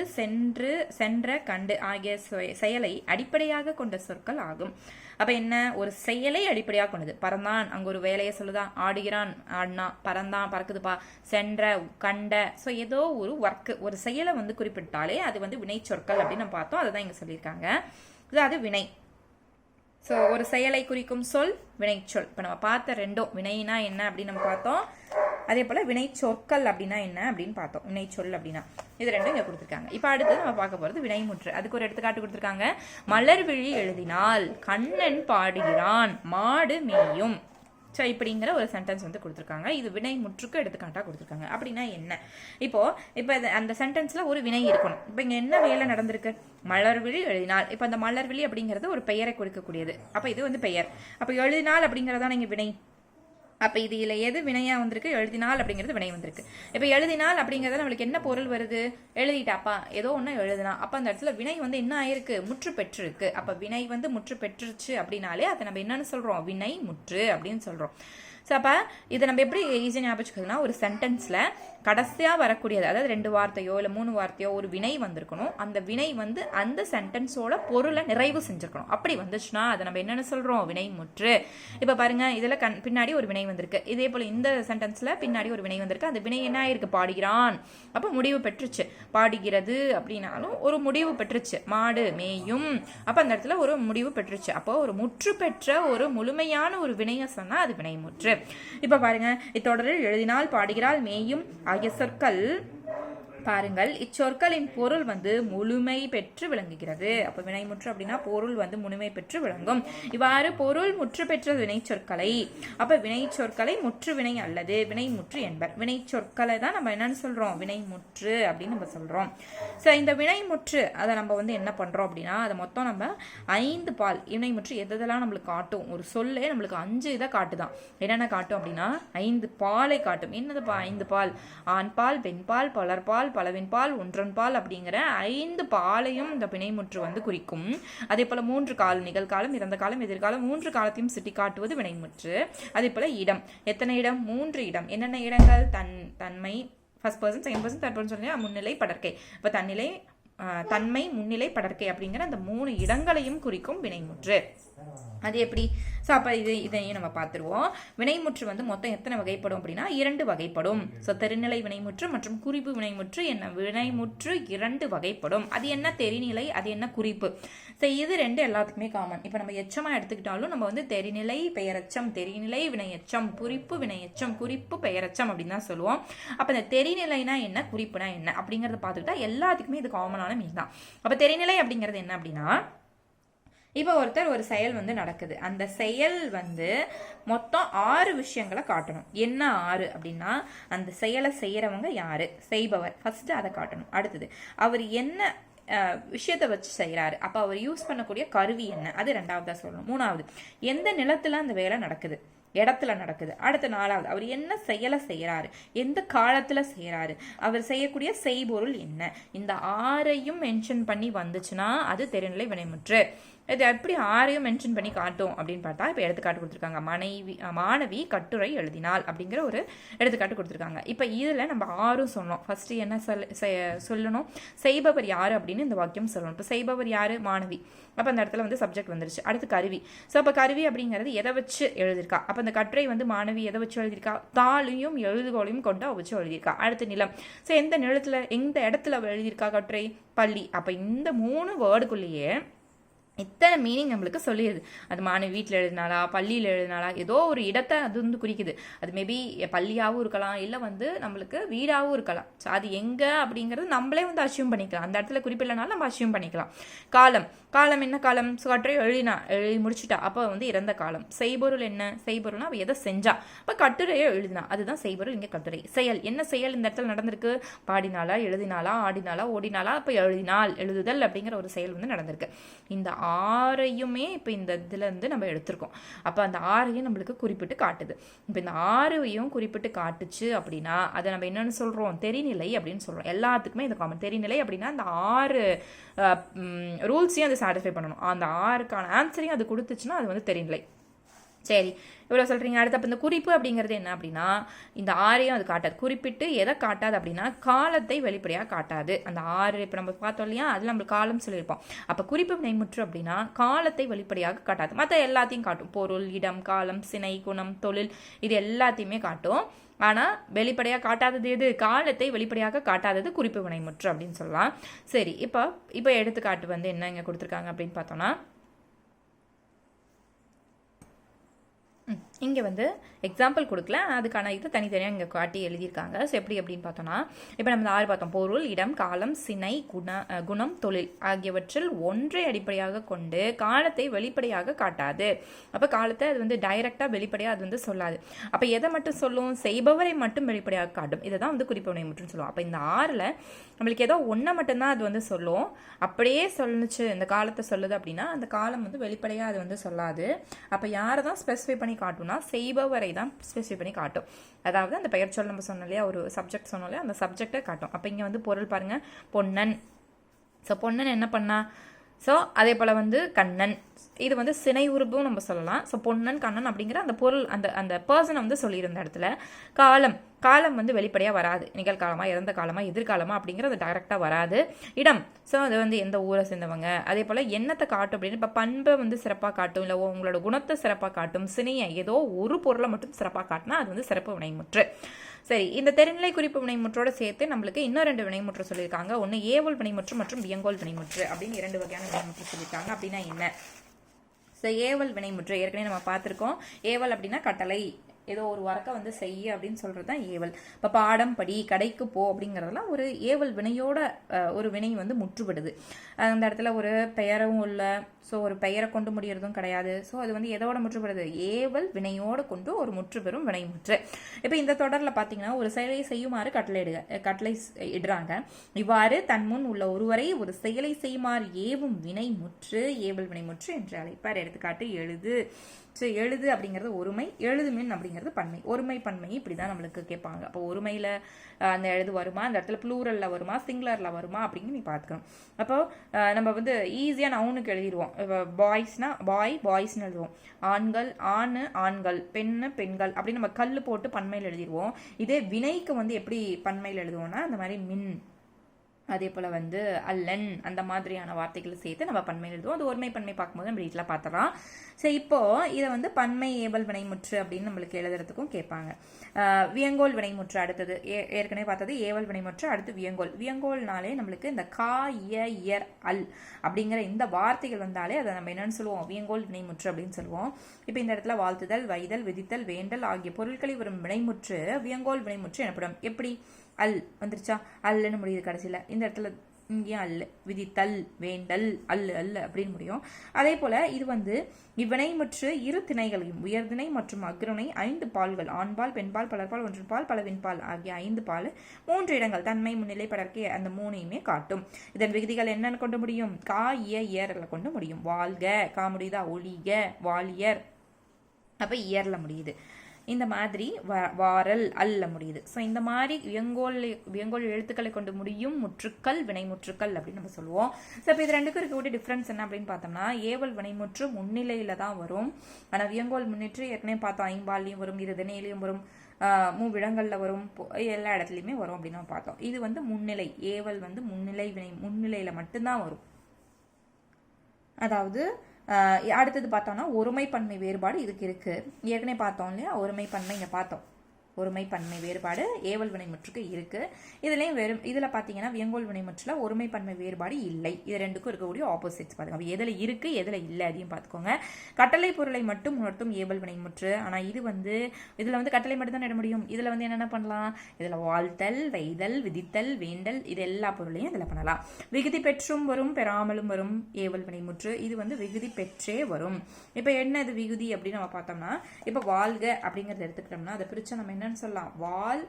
சென்ற, கண்டு ஆகிய செயலை அடிப்படையாக கொண்ட சொற்கள் ஆகும். அப்போ என்ன, ஒரு செயலை அடிப்படையாக கொண்டது. பறந்தான், அங்கே ஒரு வேலையை சொல்லுதான். ஆடுகிறான், ஆடினா. பறந்தான், பறக்குதுப்பா. சென்ற, கண்ட. ஸோ ஏதோ ஒரு ஒர்க்கு, ஒரு செயலை வந்து குறிப்பிட்டாலே அது வந்து வினை சொற்கள் அப்படின்னு நம்ம பார்த்தோம். அதை தான் இங்கே சொல்லியிருக்காங்க. அது வினை. ஸோ ஒரு செயலை குறிக்கும் சொல் வினைச்சொல். இப்போ நம்ம பார்த்த ரெண்டும், வினைனா என்ன அப்படின்னு நம்ம பார்த்தோம், அதே போல் வினை சொற்கள் அப்படின்னா என்ன அப்படின்னு பார்த்தோம். வினை சொல் அப்படின்னா இது ரெண்டும் இங்கே கொடுத்துருக்காங்க. இப்போ அடுத்து நம்ம பார்க்க போகிறது வினைமுற்று. அதுக்கு ஒரு எடுத்துக்காட்டு கொடுத்துருக்காங்க. மலர் விழி எழுதினால், கண்ணன் பாடுகிறான், மாடு மேயும். ஸோ இப்படிங்கிற ஒரு சென்டென்ஸ் வந்து கொடுத்துருக்காங்க. இது வினை முற்றுக்கு எடுத்துக்காட்டாக கொடுத்துருக்காங்க. அப்படின்னா என்ன, இப்போ அந்த சென்டென்ஸில் ஒரு வினை இருக்கணும். இப்போ இங்கே என்ன வேலை நடந்திருக்கு, மலர்விழி எழுதினால். இப்போ அந்த மலர்விழி அப்படிங்கிறது ஒரு பெயரை கொடுக்கக்கூடியது. அப்போ இது வந்து பெயர். அப்போ எழுதினால் அப்படிங்கிறதான் இங்கே வினை. அப்போ இதில் எது வினையாக வந்திருக்கு, எழுதினால் அப்படிங்கிறது வினை வந்திருக்கு. இப்போ எழுதினால் அப்படிங்கிறத நம்மளுக்கு என்ன பொருள் வருது, எழுதிட்டாப்பா, ஏதோ ஒன்று எழுதினா. அப்போ அந்த இடத்துல வினை வந்து என்ன ஆயிருக்கு, முற்று பெற்றிருக்கு. அப்போ வினை வந்து முற்று பெற்றுச்சு அப்படின்னாலே அதை நம்ம என்னன்னு சொல்கிறோம், வினை முற்று அப்படின்னு சொல்கிறோம். ஸோ அப்போ இதை நம்ம எப்படி ஈஸியாக ஞாபகம், ஒரு சென்டென்ஸில் கடைசியாக வரக்கூடியது, அதாவது 2 வார்த்தையோ இல்லை 3 வார்த்தையோ ஒரு வினை வந்திருக்கணும். அந்த வினை வந்து அந்த சென்டென்ஸோட பொருளை நிறைவு செஞ்சுருக்கணும். அப்படி வந்துச்சுன்னா அதை நம்ம என்னென்னு சொல்கிறோம், வினை முற்று. இப்போ பாருங்கள், இதில் பின்னாடி ஒரு வினை வந்திருக்கு. இதே போல் இந்த சென்டென்ஸில் பின்னாடி ஒரு வினை வந்திருக்கு. அந்த வினை என்ன ஆயிருக்கு, பாடுகிறான். அப்போ முடிவு பெற்றுச்சு. பாடுகிறது அப்படின்னாலும் ஒரு முடிவு பெற்றுச்சு. மாடு மேயும், அப்போ அந்த இடத்துல ஒரு முடிவு பெற்றுச்சு. அப்போ ஒரு முற்று பெற்ற ஒரு முழுமையான ஒரு வினையை சொன்னால் அது வினை முற்று. இப்ப பாருங்க, இத்தொடரில் எழுதினால், பாடுகிறாள், மேயும் ஆகிய சொற்கள் பாருங்கள். இச்சொற்களின் பொருள் வந்து முழுமை பெற்று விளங்குகிறது. அப்போ வினைமுற்று அப்படின்னா பொருள் வந்து முழுமை பெற்று விளங்கும். இவ்வாறு பொருள் முற்று பெற்ற வினை சொற்களை, அப்ப வினை சொற்களை முற்று வினை அல்லது வினை முற்று என்பர். வினை சொற்களை தான் நம்ம என்னன்னு சொல்றோம், வினை முற்று அப்படின்னு நம்ம சொல்றோம். ஸோ இந்த வினை முற்று அதை நம்ம வந்து என்ன பண்றோம் அப்படின்னா, அதை மொத்தம் நம்ம 5 பால் வினை முற்று எதெல்லாம் நம்மளுக்கு காட்டும், ஒரு சொல்லே நம்மளுக்கு 5 இதை காட்டுதான். என்னென்ன காட்டும் அப்படின்னா 5 பாலை காட்டும். என்னதுப்பா 5 பால், ஆண் பால், பெண் பால், பலர்பால், பலவின் பால், ஒன்றன் பால் அப்படிங்கிற 5 பாலையும் இந்த வினைமுற்று வந்து குறிக்கும். அதே போல 3 காலம், நிகழ்காலம், இறந்த காலம், எதிர்காலம், 3 காலத்தையும் சுட்டி காட்டுவது வினைமுற்று. அதே போல இடம், எத்தனை இடம், 3 இடம். என்னென்ன இடங்கள், தன்மை, first person, second person, third person, சொல்லி முன்னிலை, படர்க்கை. இப்போ தன்னிலை, தன்மை, முன்னிலை, படர்க்கை அப்படிங்கிற அந்த 3 இடங்களையும் குறிக்கும் வினைமுற்று. அது எப்படி, ஸோ அப்போ இதையும் நம்ம பார்த்துருவோம். வினைமுற்று வந்து மொத்தம் எத்தனை வகைப்படும் அப்படின்னா 2 வகைப்படும். ஸோ தெரிநிலை வினைமுற்று மற்றும் குறிப்பு வினைமுற்று என்ன, வினைமுற்று 2 வகைப்படும். அது என்ன தெரிநிலை, அது என்ன குறிப்பு. ஸோ இது 2 எல்லாத்துக்குமே காமன். இப்போ நம்ம எச்சமாக எடுத்துக்கிட்டாலும் நம்ம வந்து தெரிநிலை பெயரச்சம், தெரிநிலை வினையச்சம், குறிப்பு வினையச்சம், குறிப்பு பெயரச்சம் அப்படின்னு தான் சொல்லுவோம். அப்போ இந்த தெரிநிலைனா என்ன, குறிப்புனா என்ன அப்படிங்கிறத பார்த்துக்கிட்டா எல்லாத்துக்குமே இது காமனான மீன் தான். அப்போ தெரிநிலை அப்படிங்கிறது என்ன அப்படின்னா, இப்போ ஒருத்தர் ஒரு செயல் வந்து நடக்குது. அந்த செயல் வந்து மொத்தம் 6 விஷயங்களை காட்டணும். என்ன 6 அப்படின்னா, அந்த செயலை செய்யறவங்க யாரு, செய்பவர், ஃபர்ஸ்ட் அதை காட்டணும். அடுத்தது அவர் என்ன விஷயத்தை வச்சு செய்யறாரு, அப்ப அவர் யூஸ் பண்ணக்கூடிய கருவி என்ன, அது 2வதா சொல்லணும். 3வது எந்த நிலத்துல அந்த வேலை நடக்குது, இடத்துல நடக்குது. அடுத்த 4வது அவர் என்ன செயலை செய்யறாரு, எந்த காலத்துல செய்யறாரு, அவர் செய்யக்கூடிய செய்பொருள் என்ன. இந்த 6ஐயும் மென்ஷன் பண்ணி வந்துச்சுன்னா அது தெரிநிலை வினைமுற்று. இது எப்படி ஆறையும் மென்ஷன் பண்ணி காட்டும் அப்படின்னு பார்த்தா இப்போ எடுத்துக்காட்டு கொடுத்துருக்காங்க. மாணவி கட்டுரை எழுதினாள் அப்படிங்கிற ஒரு எடுத்துக்காட்டு கொடுத்துருக்காங்க. இப்போ இதில் நம்ம ஆறும் சொன்னோம். ஃபர்ஸ்ட் என்ன சொல்லணும், செய்பவர் யாரு அப்படின்னு இந்த வாக்கியம் சொல்லணும். இப்போ செய்பவர் யாரு, மாணவி. அப்போ அந்த இடத்துல வந்து சப்ஜெக்ட் வந்துருச்சு. அடுத்து கருவி. ஸோ அப்போ கருவி அப்படிங்கிறது எதை வச்சு எழுதியிருக்கா. அப்போ அந்த கட்டுரை வந்து மாணவி எதை வச்சு எழுதியிருக்கா, தாளையும் எழுதுகோளையும் கொண்டு அவ வச்சு எழுதியிருக்கா. அடுத்து நிலம். ஸோ எந்த இடத்துல எழுதியிருக்கா கட்டுரை, பள்ளி. அப்போ இந்த 3 வேர்டுக்குள்ளேயே இத்தனை மீனிங் நம்மளுக்கு சொல்லிடுது. அது மாணவி வீட்டில் எழுதினாலா, பள்ளியில் எழுதினாலா, ஏதோ ஒரு இடத்தை அது வந்து குறிக்குது. அது மேபி பள்ளியாகவும் இருக்கலாம், இல்லை வந்து நம்மளுக்கு வீடாகவும் இருக்கலாம். ஸோ அது எங்கே அப்படிங்கிறது நம்மளே வந்து அசியூம் பண்ணிக்கலாம். அந்த இடத்துல குறிப்பிடலனாலும் நம்ம அசியூம் பண்ணிக்கலாம். காலம். காலம் என்ன காலம், கட்டுரை எழுதி முடிச்சுட்டா, அப்போ வந்து இறந்த காலம். செய்பொருள் என்ன, செய்பொருள்னா அவள் எதை செஞ்சா, அப்போ கட்டுரையை எழுதினா, அதுதான் செய்பொருள். இங்கே கட்டுரை. செயல் என்ன செயல் இந்த இடத்துல நடந்திருக்கு, பாடினாலா, எழுதினாலா, ஆடினாலா, ஓடினாலா, அப்போ எழுதினால், எழுதுதல் அப்படிங்கிற ஒரு செயல் வந்து நடந்திருக்கு. இந்த 6ஐயுமே இப்போ இந்த இதுல இருந்து நம்ம எடுத்திருக்கோம். அப்போ அந்த 6ஐயும் நம்மளுக்கு குறிப்பிட்டு காட்டுது. இப்போ இந்த 6ஐயும் குறிப்பிட்டு காட்டுச்சு அப்படின்னா அதை நம்ம என்னன்னு சொல்றோம், தெரிநிலை அப்படின்னு சொல்றோம். எல்லாத்துக்குமே இந்த காமன். தெரிநிலை அப்படின்னா அந்த 6 ரூல்ஸையும் அது சாட்டிஸ்ஃபை பண்ணணும். அந்த 6க்கான ஆன்சரையும் அது கொடுத்துச்சுன்னா அது வந்து தெரிநிலை. சரி, இவ்வளோ சொல்கிறீங்க. அடுத்து அப்போ இந்த குறிப்பு அப்படிங்கிறது என்ன அப்படின்னா, இந்த 6ஐயும் அது காட்டாது. குறிப்பிட்டு எதை காட்டாது அப்படின்னா காலத்தை வெளிப்படையாக காட்டாது. அந்த 6 இப்போ நம்ம பார்த்தோம் இல்லையா, அதில் நம்மளுக்கு காலம் சொல்லியிருப்போம். அப்போ குறிப்பு வினைமுற்று அப்படின்னா காலத்தை வெளிப்படையாக காட்டாது. மற்ற எல்லாத்தையும் காட்டும். பொருள், இடம், காலம், சினை, குணம், தொழில், இது எல்லாத்தையுமே காட்டும். ஆனால் வெளிப்படையாக காட்டாதது எது, காலத்தை வெளிப்படையாக காட்டாதது குறிப்பு வினைமுற்று அப்படின்னு சொல்லலாம். சரி, இப்போ எடுத்துக்காட்டு வந்து என்ன இங்கே கொடுத்துருக்காங்க அப்படின்னு பார்த்தோம்னா, இங்கே வந்து எக்ஸாம்பிள் கொடுக்கல, அதுக்கான இது தனித்தனியாக இங்கே காட்டி எழுதியிருக்காங்க. ஸோ எப்படி அப்படின்னு பார்த்தோம்னா, இப்போ நம்ம 6 பார்த்தோம். பொருள், இடம், காலம், சினை, குணம், தொழில் ஆகியவற்றில் ஒன்றை அடிப்படையாக கொண்டு காலத்தை வெளிப்படையாக காட்டாது. அப்போ காலத்தை அது வந்து டைரெக்டாக வெளிப்படையாக அது வந்து சொல்லாது. அப்போ எதை மட்டும் சொல்லும், செய்பவரை மட்டும் வெளிப்படையாக காட்டும். இதை தான் வந்து குறிப்பு வினைமுற்றுன்னு சொல்லுவோம். அப்போ இந்த 6ல் நம்மளுக்கு ஏதோ ஒன்றை மட்டும்தான் அது வந்து சொல்லும். அப்படியே சொல்லுச்சு இந்த காலத்தை சொல்லுது அப்படின்னா அந்த காலம் வந்து வெளிப்படையாக அது வந்து சொல்லாது. அப்போ யாரை தான் ஸ்பெசிஃபை பண்ணி காட்டும்னா செய்பவரை தான் ஸ்பெசிஃபை பண்ணி காட்டும். அதாவது அந்த பெயர் சொல் நம்ம சொன்னோம் இல்லையா, ஒரு சப்ஜெக்ட் சொன்னோம் இல்லையா, அந்த சப்ஜெக்டை காட்டும். அப்போ இங்கே வந்து பொருள் பாருங்க, பொன்னன். ஸோ பொன்னன் என்ன பண்ணா, ஸோ அதே போல் வந்து கண்ணன், இது வந்து சினை உருபும் நம்ம சொல்லலாம். ஸோ பொன்னன், கண்ணன் அப்படிங்கிற அந்த பொருள் அந்த பர்சனை வந்து சொல்லியிருந்த இடத்துல காலம் வந்து வெளிப்படையாக வராது. நிகழ்காலமாக, இறந்த காலமாக, எதிர்காலமாக அப்படிங்கிறது டைரெக்டாக வராது. இடம், ஸோ அது வந்து எந்த ஊரை சேர்ந்தவங்க. அதே போல் எண்ணத்தை காட்டும் அப்படின்னு இப்போ பண்பை வந்து சிறப்பாக காட்டும், இல்லை உங்களோட குணத்தை சிறப்பாக காட்டும். சினையை ஏதோ ஒரு பொருளை மட்டும் சிறப்பாக காட்டினா அது வந்து சிறப்பு வினைமுற்று. சரி, இந்த தெரிநிலை குறிப்பு வினைமுற்றோட சேர்த்து நம்மளுக்கு இன்னும் 2 வினைமுற்று சொல்லியிருக்காங்க. ஒன்று ஏவல் வினைமுற்று மற்றும் வியங்கோல் வினைமுற்று அப்படின்னு 2 வகையான வினைமுற்று சொல்லியிருக்காங்க. அப்படின்னா என்ன, ஸோ ஏவல் வினைமுற்று ஏற்கனவே நம்ம பார்த்துருக்கோம். ஏவல் அப்படின்னா கட்டளை, ஏதோ ஒரு ஒர்க்கை வந்து செய்ய அப்படின்னு சொல்கிறது தான் ஏவல். இப்போ பாடம் படி, கடைக்கு போ அப்படிங்கிறதெல்லாம் ஒரு ஏவல் வினையோட ஒரு வினை வந்து முற்றுபடுது. அந்த இடத்துல ஒரு பெயரும் இல்லை, ஸோ ஒரு பெயரை கொண்டு முடியறதும் கிடையாது. ஸோ அது வந்து எதோட முற்றுபடுது, ஏவல் வினையோடு கொண்டு ஒரு முற்று பெறும் வினைமுற்று. இப்போ இந்த தொடரில் பார்த்தீங்கன்னா ஒரு செயலை செய்யுமாறு கட்டளை இடுறாங்க. இவ்வாறு தன்முன் உள்ள ஒருவரை ஒரு செயலை செய்யுமாறு ஏவும் வினைமுற்று ஏவல் வினைமுற்று என்று அழைப்பார். எடுத்துக்காட்டு எழுது. ஸோ எழுது அப்படிங்கிறது ஒருமை, எழுதுமின் அப்படிங்கிறது பன்மை. ஒருமை பன்மை இப்படி தான் நம்மளுக்கு கேட்பாங்க. அப்போ ஒருமையில் அந்த எழுது வருமா, அந்த இடத்துல ப்ளூரலில் வருமா, சிங்குலரில் வருமா அப்படின்னு நீ பார்த்துக்கணும். அப்போ நம்ம வந்து ஈஸியாக நவுனுக்கு எழுதிடுவோம். இப்போ பாய்ஸ்னா பாய்ஸ்னு எழுதுவோம். ஆண்கள் ஆண்கள், பெண்கள் அப்படின்னு நம்ம கல் போட்டு பன்மையில் எழுதிடுவோம். இதே வினைக்கு வந்து எப்படி பன்மையில் எழுதுவோம்னா அந்த மாதிரி மின், அதே போல் வந்து அல்லன், அந்த மாதிரியான வார்த்தைகளை சேர்த்து நம்ம பன்மை எழுதுவோம். அது ஒருமை பன்மை பார்க்கும்போது நம்ம வீட்டில் பார்த்துலாம். சரி, இப்போது இதை வந்து பன்மை ஏவல் வினைமுற்று அப்படின்னு நம்மளுக்கு எழுதுறதுக்கும் கேட்பாங்க. வியங்கோல் வினைமுற்று அடுத்தது ஏற்கனவே பார்த்தது ஏவல் வினைமுற்று, அடுத்து வியங்கோல்னாலே நம்மளுக்கு இந்த கா, இயர், அல் அப்படிங்கிற இந்த வார்த்தைகள் வந்தாலே அதை நம்ம என்னன்னு சொல்லுவோம், வியங்கோல் வினைமுற்று அப்படின்னு சொல்லுவோம். இப்போ இந்த இடத்துல வாழ்த்துதல், வைதல், விதித்தல், வேண்டல் ஆகிய பொருட்களை வரும் வினைமுற்று வியங்கோல் வினைமுற்று எனப்படும். எப்படி, அல் வந்துருச்சா, அல்லன்னு முடியுது கடைசியில். இந்த இடத்துல இங்கேயும் அல்ல, விதித்தல், வேண்டல், அல்ல அப்படின்னு முடியும். அதே போல இது வந்து இவ்வினைமுற்று இரு திணைகளையும் உயர்திணை மற்றும் அக்ரனை 5 பால்கள், ஆண்பால், பெண்பால், பலர்பால், ஒன்றின்பால், பலவின்பால் ஆகிய 5 பால் 3 இடங்கள் தன்மை, முன்னிலை, படர்க்கை அந்த 3ஐயுமே காட்டும். இதன் விகுதிகள் என்னன்னு கொண்டு முடியும், கா, இயர்ல கொண்டு முடியும். வாழ்க, கா முடியுதா, ஒளிக, வாலியர், அப்ப இயர்ல முடியுது. இந்த மாதிரி வாரல் அல்ல முடியுது. ஸோ இந்த மாதிரி வியங்கோல் எழுத்துக்களை கொண்டு முடியும் முற்றுக்கள் வினைமுற்றுக்கள் அப்படின்னு நம்ம சொல்லுவோம். ஸோ இப்போ இது ரெண்டுக்கும் இருக்கக்கூடிய டிஃப்ரென்ஸ் என்ன அப்படின்னு பார்த்தோம்னா, ஏவல் வினைமுற்று முன்னிலையில தான் வரும். ஆனால் வியங்கோல் முன்னிற்று ஏற்கனவே பார்த்தோம், ஐம்பால்லையும் வரும், இரு திணையிலையும் வரும், மூவிடங்கள்ல வரும், எல்லா இடத்துலையுமே வரும் அப்படின்னு நம்ம பார்த்தோம். இது வந்து முன்னிலை, ஏவல் வந்து முன்னிலை வினை முன்னிலையில மட்டும்தான் வரும். அதாவது அடுத்தது பார்த்தோம்னா ஒருமைப்பன்மை வேறுபாடு இதுக்கு இருக்கு. ஏற்கனவே பார்த்தோம் இல்லையா, ஒருமைப்பன்மை இங்கே பார்த்தோம். ஒருமைப்பன்மை வேறுபாடு ஏவல் வினைமுற்றுக்கு இருக்கு. இதுலயும் இதுல பாத்தீங்கன்னா வியங்கோல் வினைமுற்றுல ஒருமைப்பன்மை வேறுபாடு இல்லை. இது ரெண்டுக்கும் இருக்கக்கூடிய ஆப்போசிட்ஸ் பாருங்க. எதுல இருக்கு எதுல இல்லை அதையும் பார்த்துக்கோங்க. கட்டளை பொருளை மட்டும் உணர்த்தும் ஏவல் வினைமுற்று. ஆனா இதுல வந்து கட்டளை மட்டும் தான் இட முடியும். இதுல வந்து என்னென்ன பண்ணலாம், இதுல வாழ்த்தல், வைதல், விதித்தல், வேண்டல், இது எல்லா பொருளையும் இதுல பண்ணலாம். விகுதி பெற்றும் வரும் பெறாமலும் வரும் ஏவல் வினைமுற்று. இது வந்து விகுதி பெற்றே வரும். இப்ப என்ன இது விகுதி அப்படின்னு நம்ம பார்த்தோம்னா, இப்ப வாழ்க அப்படிங்கறத எடுத்துக்கிட்டோம்னா அதை பிரிச்சு நம்ம என்னன்னு சொல்லலாம், வால்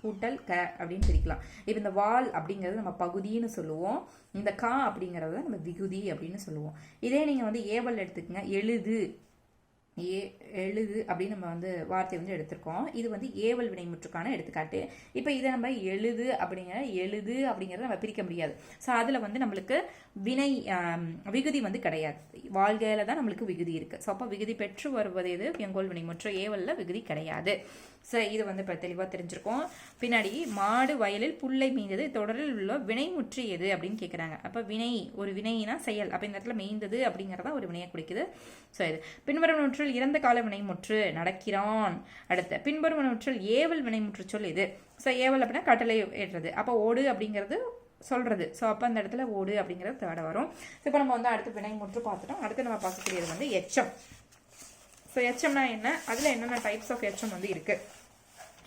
கூட்டல் க அப்படின்னு பிரிக்கலாம். இப்ப இந்த வால் அப்படிங்கிறது நம்ம பகுதின்னு சொல்லுவோம், இந்த கா அப்படிங்கறத நம்ம விகுதி அப்படின்னு சொல்லுவோம். இதே நீங்க வந்து ஏவல் எடுத்துக்கங்க, எழுது அப்படின்னு நம்ம வந்து வார்த்தை வந்து எடுத்திருக்கோம். இது வந்து ஏவல் வினைமுற்றுக்கான எடுத்துக்காட்டு. இப்போ இதை நம்ம எழுது அப்படிங்கிறத நம்ம பிரிக்க முடியாது. ஸோ அதில் வந்து நம்மளுக்கு விகுதி வந்து கிடையாது. வாழ்க்கையில தான் நம்மளுக்கு விகுதி இருக்கு. ஸோ அப்போ விகுதி பெற்று வருவது எது, வியங்கோல் வினைமுற்று. ஏவலில் விகுதி கிடையாது. ஸோ இது வந்து இப்போ தெளிவாக தெரிஞ்சிருக்கோம். பின்னாடி மாடு வயலில் புல்லை மேய்ந்தது தொடரில் உள்ள வினைமுற்று எது அப்படின்னு கேட்குறாங்க. அப்போ ஒரு வினைனா செயல். அப்போ இந்த இடத்துல மேய்ந்தது அப்படிங்கிறதா ஒரு வினையை குறிக்குது. ஸோ இது பின்வரும் நூற்றில் இறந்த கால வினைமுற்று நடக்கிறான். அடுத்த பின்வரும் நூற்றில் ஏவல் வினைமுற்று சொல் இது. ஸோ ஏவல் அப்படின்னா கட்டளை ஏற்றது. அப்போ ஓடு அப்படிங்கிறது சொல்றது. ஸோ அப்போ அந்த இடத்துல ஓடு அப்படிங்கிறது தேட வரும். இப்போ நம்ம வந்து அடுத்து வினைமுற்று பார்த்துட்டோம். அடுத்து நம்ம பார்க்கக்கூடியது வந்து எச்சம். ஸோ எச்சம்னா என்ன, அதில் என்னென்ன டைப்ஸ் ஆஃப் எச்சம் வந்து இருக்கு,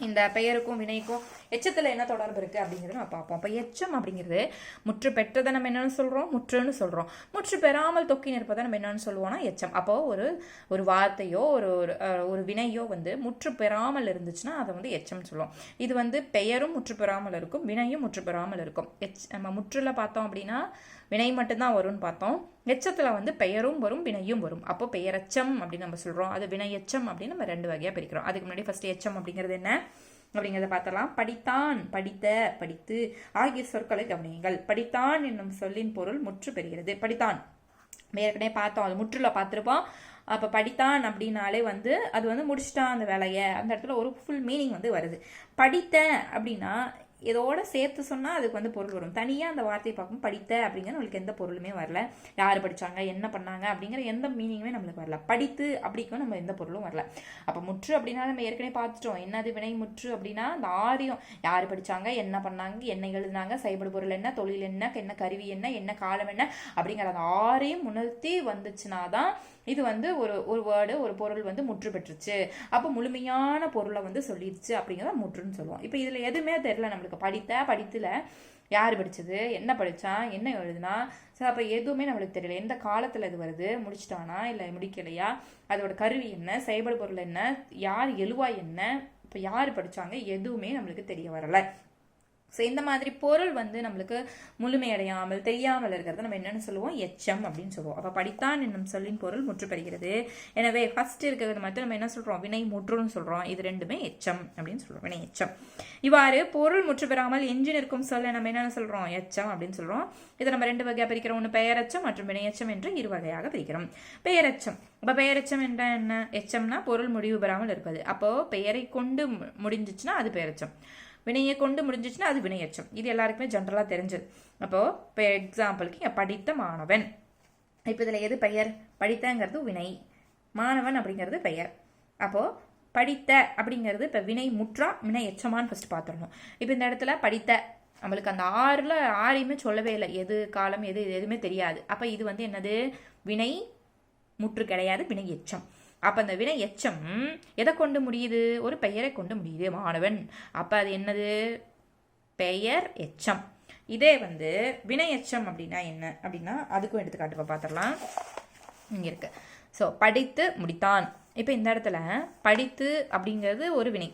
இந்த பெயருக்கும் வினைக்கும் எச்சத்தில் என்ன தொடர்பு இருக்குது அப்படிங்கிறத நம்ம பார்ப்போம். இப்போ எச்சம் அப்படிங்கிறது முற்று பெற்றதை நம்ம என்னென்னு சொல்கிறோம், முற்றுன்னு சொல்கிறோம். முற்று பெறாமல் தொக்கி நிற்பதை நம்ம என்னென்னு சொல்லுவோம்னா எச்சம். அப்போது ஒரு வார்த்தையோ ஒரு வினையோ வந்து முற்று பெறாமல் இருந்துச்சுன்னா அதை வந்து எச்சம்னு சொல்லுவோம். இது வந்து பெயரும் முற்று பெறாமல் இருக்கும், வினையும் முற்று பெறாமல் இருக்கும். நம்ம முற்றுல பார்த்தோம் அப்படின்னா வினை மட்டும்தான் வரும்னு பார்த்தோம். எச்சத்தில் வந்து பெயரும் வரும் வினையும் வரும். அப்போ பெயரெச்சம் அப்படின்னு நம்ம சொல்கிறோம். அது வினையெச்சம் அப்படின்னு நம்ம ரெண்டு வகையாக பிரிக்கிறோம். அதுக்கு முன்னாடி ஃபர்ஸ்ட் எச்சம் அப்படிங்கிறது என்ன அப்படிங்கிறத பார்த்தலாம். படித்தான், படித்த, படித்து ஆகிய சொற்களை கவனியுங்கள். படித்தான் என்னும் சொல்லின் பொருள் முற்று பெறுகிறது. படித்தான் ஏற்கனவே பார்த்தோம், அது முற்றுல பார்த்துருப்போம். அப்போ படித்தான் அப்படின்னாலே வந்து அது வந்து முடிச்சிட்டான் அந்த வேலையை, அந்த இடத்துல ஒரு ஃபுல் மீனிங் வந்து வருது. படித்த அப்படின்னா இதோட சேர்த்து சொன்னால் அதுக்கு வந்து பொருள் வரும். தனியாக அந்த வார்த்தையை பார்க்கும் படித்த அப்படிங்கிற நம்மளுக்கு எந்த பொருளுமே வரல. யார் படித்தாங்க, என்ன பண்ணாங்க அப்படிங்கிற எந்த மீனிங்குமே நம்மளுக்கு வரல. படித்து அப்படிக்கும் நம்ம எந்த பொருளும் வரல. அப்போ முற்று அப்படின்னா நம்ம ஏற்கனவே பார்த்துட்டோம். என்னது வினை முற்று அப்படின்னா அந்த ஆரியம், யார் படித்தாங்க, என்ன பண்ணாங்க, என்ன எழுதினாங்க, செயல்படு பொருள் என்ன, தொழில் என்ன, என்ன கருவி என்ன, என்ன காலம் என்ன அப்படிங்கிற அந்த ஆரையும் உணர்த்தி வந்துச்சுன்னா தான் இது வந்து ஒரு வேர்டு, ஒரு பொருள் வந்து முற்று பெற்றுச்சு. அப்போ முழுமையான பொருளை வந்து சொல்லிடுச்சு அப்படிங்கிறத முற்றுன்னு சொல்லுவோம். இப்போ இதில் எதுவுமே தெரியல நம்மளுக்கு. படித்துல யார் படித்தது, என்ன படித்தான், என்ன எழுதுனா, ஸோ அப்போ எதுவுமே நம்மளுக்கு தெரியல. எந்த காலத்தில் இது வருது, முடிச்சிட்டானா இல்லை முடிக்கலையா, அதோட கருவி என்ன, செயல்படு பொருள் என்ன, யார் எழுவா என்ன, இப்போ யார் படித்தாங்க, எதுவுமே நம்மளுக்கு தெரிய வரலை. ஸோ இந்த மாதிரி பொருள் வந்து நம்மளுக்கு முழுமையடையாமல் தெரியாமல் இருக்கிறத நம்ம என்னென்னு சொல்லுவோம், எச்சம் அப்படின்னு சொல்லுவோம். அப்போ படித்தான் என்னும் சொல்லின் பொருள் முற்று பெறுகிறது. எனவே ஃபர்ஸ்ட் இருக்கிறது மட்டும் நம்ம என்ன சொல்கிறோம், வினை முற்றுன்னு சொல்கிறோம். இது ரெண்டுமே எச்சம் அப்படின்னு சொல்கிறோம், வினை எச்சம். இவ்வாறு பொருள் முற்று பெறாமல் எஞ்சி நிற்கும் சொல்ல நம்ம என்னென்னு சொல்கிறோம், எச்சம் அப்படின்னு சொல்கிறோம். இதை நம்ம ரெண்டு வகையாக பிரிக்கிறோம். ஒன்று பெயரெச்சம் மற்றும் வினையச்சம் என்று இரு வகையாக பிரிக்கிறோம். பெயரெச்சம், அப்போ பெயரெச்சம் என்ற என்ன, எச்சம்னா பொருள் முடிவு பெறாமல் இருப்பது. அப்போது பெயரை கொண்டு முடிஞ்சிச்சுன்னா அது பெயரெச்சம், வினையை கொண்டு முடிஞ்சிச்சுன்னா அது வினையச்சம். இது எல்லாருக்குமே ஜென்ரலாக தெரிஞ்சது. அப்போது இப்போ எக்ஸாம்பிளுக்கு படித்த மாணவன், இப்போ இதில் எது பெயர், படித்தங்கிறது வினை, மாணவன் அப்படிங்கிறது பெயர். அப்போது படித்த அப்படிங்கிறது இப்போ வினை முற்றா வினை எச்சமான்னு ஃபஸ்ட்டு பார்த்துடணும். இப்போ இந்த இடத்துல படித்த நம்மளுக்கு அந்த ஆறையுமே சொல்லவே இல்லை, எது காலம் எது எதுவுமே தெரியாது. அப்போ இது வந்து என்னது, வினை முற்று கிடையாது, வினை எச்சம். அப்போ அந்த வினை எச்சம் எதை கொண்டு முடியுது, ஒரு பெயரை கொண்டு முடியுது, மாணவன். அப்போ அது என்னது, பெயர் எச்சம். இதே வந்து வினை எச்சம் அப்படின்னா என்ன அப்படின்னா அதுக்கும் எடுத்துக்காட்டு பார்த்துடலாம். இங்கே இருக்கு. ஸோ படித்து முடித்தான். இப்போ இந்த இடத்துல படித்து அப்படிங்கிறது ஒரு வினை,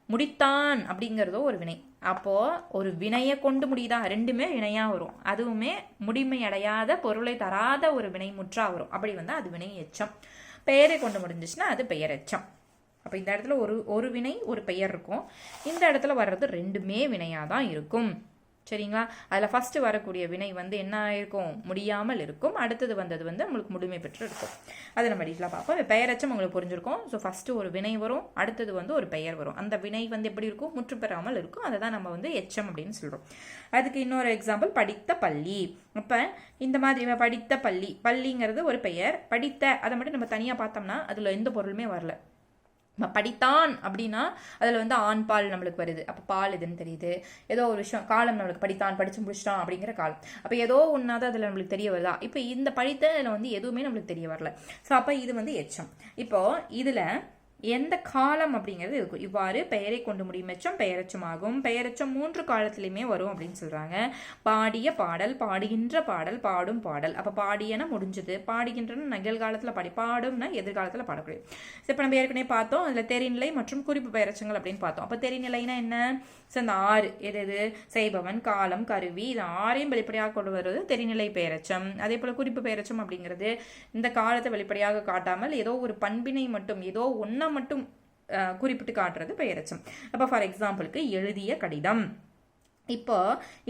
முடித்தான் அப்படிங்கிறதோ ஒரு வினை. அப்போது ஒரு வினையை கொண்டு முடியுதா, ரெண்டுமே வினையாக வரும். அதுவுமே முடிமையடையாத பொருளை தராத ஒரு வினை முற்றா வரும். அப்படி வந்து அது வினை எச்சம். பெயரை கொண்டு முடிஞ்சிச்சுன்னா அது பெயரெச்சம். அப்போ இந்த இடத்துல ஒரு வினை ஒரு பெயர் இருக்கும். இந்த இடத்துல வர்றது ரெண்டுமே வினையாக தான் இருக்கும். சரிங்களா? அதில் ஃபஸ்ட்டு வரக்கூடிய வினை வந்து என்ன ஆயிருக்கும்? முடியாமல் இருக்கும். அடுத்தது வந்தது வந்து நம்மளுக்கு முழுமை பெற்று இருக்கும். அதை நம்ம டீட்டெயிலாக பார்ப்போம். பெயரச்சம் உங்களுக்கு புரிஞ்சிருக்கும். ஸோ ஃபஸ்ட்டு ஒரு வினை வரும், அடுத்தது வந்து ஒரு பெயர் வரும். அந்த வினை வந்து எப்படி இருக்கும்? முற்று பெறாமல் இருக்கும். அதை தான் நம்ம வந்து எச்சம் அப்படின்னு சொல்கிறோம். அதுக்கு இன்னொரு எக்ஸாம்பிள் படித்த பள்ளி. அப்போ இந்த மாதிரி படித்த பள்ளி, பள்ளிங்கிறது ஒரு பெயர். படித்த அதை மட்டும் நம்ம தனியாக பார்த்தோம்னா அதில் எந்த பொருளுமே வரல. படித்தான் அப்படின்னா அதில் வந்து ஆண் பால் நம்மளுக்கு வருது. அப்போ பால் இதுன்னு தெரியுது. ஏதோ ஒரு விஷயம் காலம் நம்மளுக்கு படித்தான், படித்து முடிச்சிட்டான் அப்படிங்கிற காலம். அப்போ ஏதோ ஒன்றாவது அதில் நம்மளுக்கு தெரிய வருதா? இப்போ இந்த படித்த இதில் வந்து எதுவுமே நம்மளுக்கு தெரிய வரல. ஸோ அப்போ இது வந்து எச்சம். இப்போது இதில் எந்த காலம் அப்படிங்கிறது இருக்கும். இவ்வாறு பெயரை கொண்டு முடியும் எச்சம் பெயரெச்சமாகும். பெயரெச்சம் 3 காலத்திலையுமே வரும் அப்படின்னு சொல்றாங்க. பாடிய பாடல், பாடுகின்ற பாடல், பாடும் பாடல். அப்ப பாடியன முடிஞ்சது, பாடுகின்றன நிகழ்காலத்துல பாடி, பாடும்னா எதிர்காலத்துல பாடக்கூடியது. இப்ப நம்ம ஏற்கனவே பார்த்தோம். அதுல தெரிநிலை மற்றும் குறிப்பு பெயரெச்சங்கள் அப்படின்னு பார்த்தோம். அப்ப தெரிநிலைனா என்ன? இந்த 6 எது செய்பவன், காலம், கருவி, இது 6ஐயும் வெளிப்படையாக கொண்டு வருவது தெரிநிலை பெயரெச்சம். அதே போல குறிப்பு பெயரெச்சம் அப்படிங்கிறது இந்த காலத்தை வெளிப்படையாக காட்டாமல் ஏதோ ஒரு பண்பினை மட்டும் ஏதோ ஒன்றை மட்டும் குறிப்பிட்டு காட்டுறது பெயரெச்சம். அப்போ ஃபார் எக்ஸாம்பிளுக்கு எழுதிய கடிதம். இப்போ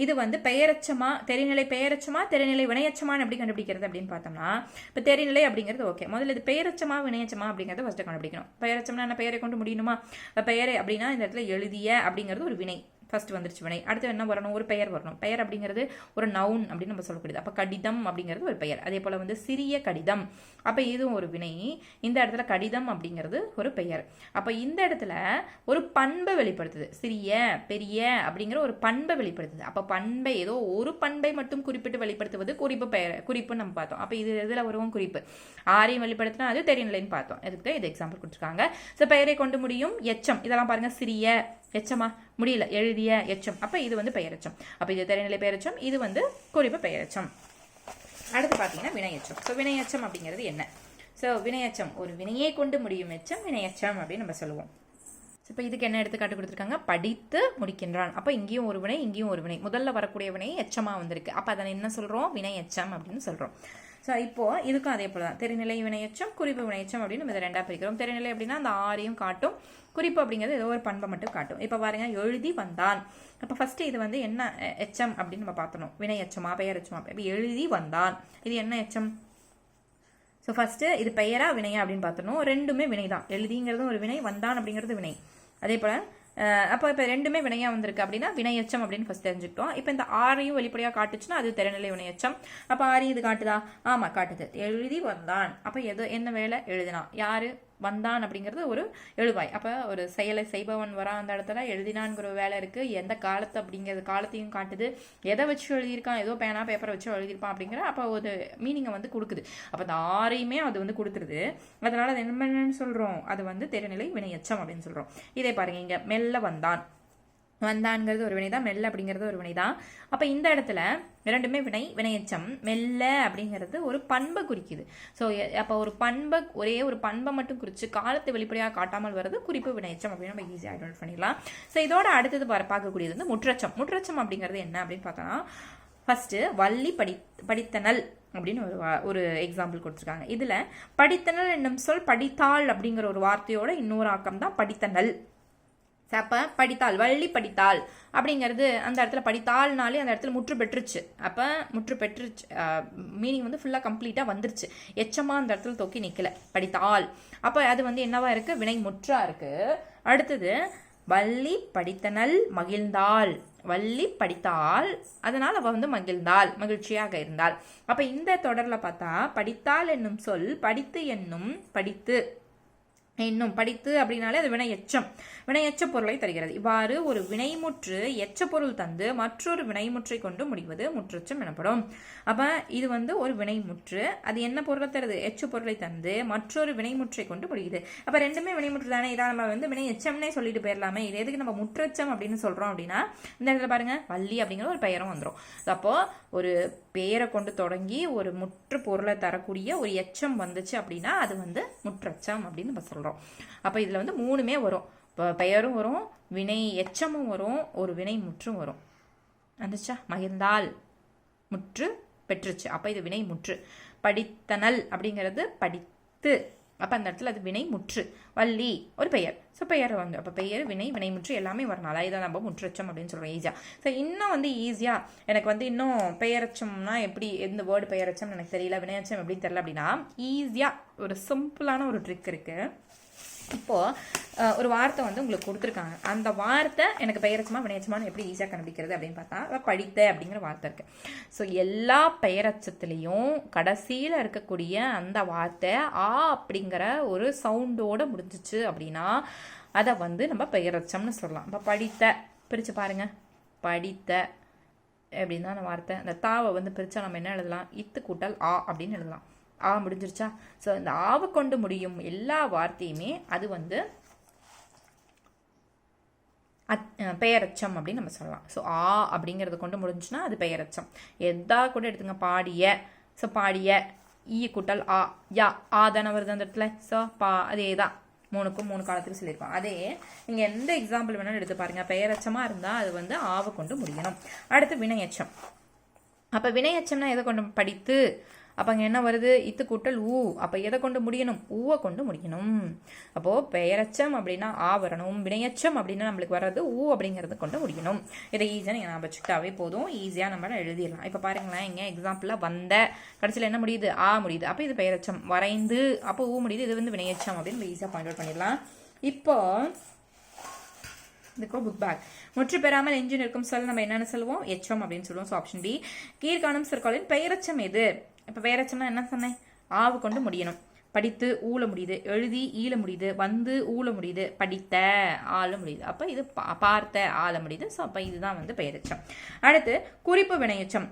இது வந்து பெயரெச்சமா தெரிநிலை பெயரெச்சமா தெரிநிலை வினையச்சமான்னு எப்படி கண்டுபிடிக்கிறது அப்படின்னு பார்த்தோம்னா, இப்போ தெரிநிலை அப்படிங்கிறது ஓகே. முதல்ல இது பெயரெச்சமா வினையச்சமா அப்படிங்கிறத ஃபர்ஸ்ட் கண்டுபிடிக்கணும். பெயரெச்சம்னா என்ன? பெயரை கொண்டு முடியணுமா? பெயரை அப்படின்னா இந்த இடத்துல எழுதிய அப்படிங்கிறது ஒரு வினை ஃபர்ஸ்ட் வந்துருச்சு வினை. அடுத்து என்ன வரணும்? ஒரு பெயர் வரணும். பெயர் அப்படிங்கிறது ஒரு நவுன் அப்படின்னு நம்ம சொல்லக்கூடியது. அப்போ கடிதம் அப்படிங்கிறது ஒரு பெயர். அதே போல் வந்து சிறிய கடிதம், அப்போ இதுவும் ஒரு வினை. இந்த இடத்துல கடிதம் அப்படிங்கிறது ஒரு பெயர். அப்போ இந்த இடத்துல ஒரு பண்பை வெளிப்படுத்துது. சிறிய பெரிய அப்படிங்கிற ஒரு பண்பை வெளிப்படுத்துது. அப்போ பண்பை ஏதோ ஒரு பண்பை மட்டும் குறிப்பிட்டு வெளிப்படுத்துவது குறிப்பு பெயர், குறிப்புன்னு நம்ம பார்த்தோம். அப்போ இது எதில் வருவோம்? குறிப்பு. 6ஐயும் வெளிப்படுத்தினா அது தெரிநிலைன்னு பார்த்தோம். இதுக்கு இது எக்ஸாம்பிள் கொடுத்துருக்காங்க. ஸோ பெயரை கொண்டு முடியும் எச்சம். இதெல்லாம் பாருங்க, சிறிய எச்சமா முடியல, எழுதிய எச்சம். அப்ப இது வந்து பெயரெச்சம். அப்ப இது தெரிநிலை பெயரெச்சம், இது வந்து குறிப்பு பெயரெச்சம். அடுத்து பார்த்தீங்கன்னா வினையச்சம். ஸோ வினையச்சம் அப்படிங்கிறது என்ன? ஸோ வினையச்சம் ஒரு வினையை கொண்டு முடியும் எச்சம் வினையச்சம் அப்படின்னு நம்ம சொல்லுவோம். இப்போ இதுக்கு என்ன எடுத்துக்காட்டு கொடுத்துருக்காங்க? படித்து முடிக்கின்றான். அப்போ இங்கேயும் ஒரு வினை, இங்கேயும் ஒரு வினை. முதல்ல வரக்கூடிய வினை எச்சமாக வந்திருக்கு. அப்போ அதை என்ன சொல்கிறோம்? வினையச்சம் அப்படின்னு சொல்கிறோம். ஸோ இப்போது இதுக்கும் அதே போல் தான் தெரிநிலை வினையச்சம் குறிப்பு வினையச்சம் அப்படின்னு நம்ம இதை ரெண்டாக பிரிக்கிறோம். தெரிநிலை அப்படின்னா அந்த 6ஐயும் காட்டும். குறிப்பு அப்படிங்கிறது ஏதோ ஒரு பண்பை மட்டும் காட்டும். இப்போ பாருங்க, எழுதி வந்தான். அப்போ ஃபர்ஸ்ட் இது வந்து என்ன எச்சம் அப்படின்னு நம்ம பார்த்தணும். வினை எச்சமா பெயர் எச்சமா? இப்போ எழுதி வந்தான், இது என்ன எச்சம்? ஸோ ஃபர்ஸ்ட் இது பெயரா வினையா அப்படின்னு பார்த்தணும். ரெண்டுமே வினை தான். எழுதிங்கிறதும் ஒரு வினை, வந்தான் அப்படிங்கிறது வினை. அதே போல் அப்போ இப்போ ரெண்டுமே வினையாக வந்திருக்கு அப்படின்னா வினையச்சம் அப்படின்னு ஃபர்ஸ்ட் தெரிஞ்சுக்கிட்டோம். இப்போ இந்த 6ஐயும் வெளிப்படையாக காட்டுச்சுன்னா அது தெரிநிலை வினையச்சம். அப்போ 6 இது காட்டுதா? ஆமாம் காட்டுது. எழுதி வந்தான். அப்போ என்ன வேலை? எழுதினான். யாரு? வந்தான் அப்படிங்கிறது ஒரு எழுவாய். அப்போ ஒரு செயலை செய்பவன் வரா, அந்த இடத்துல எழுதினான்ங்கிற வேலை இருக்குது. எந்த காலத்தை அப்படிங்கிறது காலத்தையும் காட்டுது. எதை வச்சு எழுதியிருக்கான்? ஏதோ பேனா பேப்பரை வச்சு எழுதியிருப்பான் அப்படிங்கிற அப்போ ஒரு மீனிங்கை வந்து கொடுக்குது. அப்போ அந்த 6ஐயுமே அது வந்து கொடுத்துருது. அதனால அது என்னன்னு சொல்கிறோம்? அது வந்து தெரிநிலை வினையச்சம் அப்படின்னு சொல்கிறோம். இதே பாருங்க, இங்கே மெல்ல வந்தான். வந்தான்ங்கிறது ஒரு வினைதான், மெல்ல அப்படிங்கிறது ஒரு வினைதான். அப்போ இந்த இடத்துல இரண்டுமே வினையச்சம். மெல்ல அப்படிங்கிறது ஒரு பண்பை குறிக்குது. ஸோ அப்போ ஒரு பண்பை, ஒரே ஒரு பண்பை மட்டும் குறித்து காலத்தை வெளிப்படையாக காட்டாமல் வருது குறிப்பு வினையச்சம் அப்படின்னு நம்ம ஈஸியாக ஐடென்டிஃபை பண்ணிடலாம். ஸோ இதோட அடுத்தது பார்க்கக்கூடியது வந்து முற்றச்சம். முற்றச்சம் அப்படிங்கிறது என்ன அப்படின்னு பார்த்தோன்னா, ஃபர்ஸ்ட் வள்ளி படித்தனல் அப்படின்னு ஒரு எக்ஸாம்பிள் கொடுத்துருக்காங்க. இதில் படித்தனல் என்னும் சொல் படித்தாள் அப்படிங்கிற ஒரு வார்த்தையோட இன்னொரு ஆக்கம் தான் படித்தனல். அப்போ படித்தாள், வள்ளி படித்தாள் அப்படிங்கிறது அந்த இடத்துல படித்தாள்னாலே அந்த இடத்துல முற்று பெற்றுச்சு. அப்போ முற்று பெற்றுச்சு மீனிங் வந்து ஃபுல்லாக கம்ப்ளீட்டாக வந்துருச்சு. எச்சமாக அந்த இடத்துல தொக்கி நிற்கல, படித்தாள். அப்போ அது வந்து என்னவா இருக்குது? வினை முற்றா இருக்குது. அடுத்தது வள்ளி படித்தனல் மகிழ்ந்தாள். வள்ளி படித்தாள், அதனால் அவள் வந்து மகிழ்ந்தாள், மகிழ்ச்சியாக இருந்தாள். அப்போ இந்த தொடரில் பார்த்தா படித்தாள் என்னும் சொல் படித்து என்னும் படித்து இன்னும் படித்து அப்படின்னாலே அது வினையச்சம், வினையச்ச பொருளை தருகிறது. இவ்வாறு ஒரு வினைமுற்று எச்ச பொருள் தந்து மற்றொரு வினைமுற்றை கொண்டு முடிவது முற்றச்சம் எனப்படும். அப்ப இது வந்து ஒரு வினைமுற்று, அது என்ன பொருளை தருது? எச்ச பொருளை தந்து மற்றொரு வினைமுற்றை கொண்டு முடியுது. அப்ப ரெண்டுமே வினைமுற்று தானே. இதான் நம்ம வந்து வினை எச்சம்னே சொல்லிட்டு போயிடலாமே. இது எதுக்கு நம்ம முற்றச்சம் அப்படின்னு சொல்றோம் அப்படின்னா, இந்த இடத்துல பாருங்க, வள்ளி அப்படிங்கிற ஒரு பெயரும் வந்துடும். அப்போ ஒரு பெயரை கொண்டு தொடங்கி ஒரு முற்று பொருளை தரக்கூடிய ஒரு எச்சம் வந்துச்சு அப்படின்னா அது வந்து முற்றச்சம் அப்படின்னு நம்ம சொல்றோம். அப்ப இதுல வந்து மூணுமே வரும். பெயரும் வரும், வினை எச்சமும் வரும், ஒரு வினை முற்றும் வரும். வந்துச்சா? மகிழ்ந்தாள் முற்று பெற்றுச்சு, அப்ப இது வினை முற்று. படித்தனல் அப்படிங்கிறது படித்து அப்போ அந்த இடத்துல அது வினைமுற்று. வள்ளி ஒரு பெயர். ஸோ பெயர் வந்து அப்போ பெயர் வினை வினைமுற்று எல்லாமே வரனால இதை நம்ம முற்றச்சம் அப்படின்னு சொல்கிறோம் ஈஸியாக. ஸோ இன்னும் வந்து ஈஸியாக எனக்கு வந்து இன்னும் பெயரச்சம்னா எப்படி எந்த வேர்டு பெயரச்சம்னு எனக்கு தெரியல, வினையச்சம் எப்படின்னு தெரியல அப்படின்னா ஈஸியாக ஒரு சிம்பிளான ஒரு ட்ரிக் இருக்குது. இப்போது ஒரு வார்த்தை வந்து உங்களுக்கு கொடுத்துருக்காங்க. அந்த வார்த்தை எனக்கு பெயரச்சமா வினையச்சமானு எப்படி ஈஸியாக கண்டுபிடிக்கிறது அப்படின்னு பார்த்தா படித்த அப்படிங்கிற வார்த்தை இருக்குது. ஸோ எல்லா பெயரச்சத்துலேயும் கடைசியில் இருக்கக்கூடிய அந்த வார்த்தை ஆ அப்படிங்கிற ஒரு சவுண்டோடு முடிஞ்சிச்சு அப்படின்னா அதை வந்து நம்ம பெயரச்சம்னு சொல்லலாம். இப்போ படித்த பிரித்து பாருங்கள். படித்த எப்படின்னா அந்த வார்த்தை அந்த தாவை வந்து பிரித்தா நம்ம என்ன எழுதலாம்? இத்து கூட்டல் ஆ அப்படின்னு எழுதலாம். ஆ முடிஞ்சிருச்சா? ஸோ இந்த ஆவை கொண்டு முடியும் எல்லா வார்த்தையுமே அது வந்து பெயரச்சம் அப்படின்னு நம்ம சொல்லலாம். ஸோ ஆ அப்படிங்கிறத கொண்டு முடிஞ்சுன்னா அது பெயரச்சம். எதா கூட எடுத்துங்க. பாடிய. ஸோ பாடிய ஈ கூட்டல் ஆ, யா ஆ தானே வருது அந்த இடத்துல. ஸோ பா அதே தான் 3 காலத்துக்கு சொல்லியிருக்கோம். அதே நீங்கள் எந்த எக்ஸாம்பிள் வேணாலும் எடுத்து பாருங்கள். பெயரச்சமாக இருந்தால் அது வந்து ஆவை கொண்டு முடியணும். அடுத்து வினையச்சம். அப்போ வினையச்சம்னா எதை கொண்டு? படித்து. அப்போ அங்கே என்ன வருது? இத்து கூட்டல் ஊ. அப்போ எதை கொண்டு முடியணும்? ஊவை கொண்டு முடியணும். அப்போது பெயரச்சம் அப்படின்னா ஆ வரணும். வினையச்சம் அப்படின்னா நம்மளுக்கு வர்றது ஊ அப்படிங்கிறது கொண்டு முடியணும். இதை ஈஸியாக நீங்கள் நான் வச்சுக்கிட்டாவே போதும். ஈஸியாக நம்ம எழுதிடலாம். இப்போ பாருங்களேன், இங்கே எக்ஸாம்பிளாக வந்த கடைசியில் என்ன முடியுது? ஆ முடியுது. அப்போ இது பெயரச்சம். வரைந்து அப்போ ஊ முடியுது. இது வந்து வினையச்சம் அப்படின்னு ஈஸியாக பாயிண்ட் அவுட் பண்ணிடலாம். இப்போ இதுக்கோ புக் பேக். முற்று பெறாமல் எஞ்சி நிற்கும் சொல் நம்ம என்னென்னு சொல்லுவோம்? எச்சம் அப்படின்னு சொல்லுவோம். So option B. கீழ்காணும் சொற்களின் பெயரச்சம் எது? இப்போ பெயரச்சம்னா என்ன சொன்னேன்? ஆவு கொண்டு முடியணும். படித்து ஊல முடியுது. எழுதி ஈல முடியுது. வந்து ஊல முடியுது. படித்த ஆள முடியுது. அப்போ இது பார்த்த ஆள முடியுது. ஸோ அப்போ இதுதான் வந்து பெயரச்சம். அடுத்து குறிப்பு வினையச்சம்.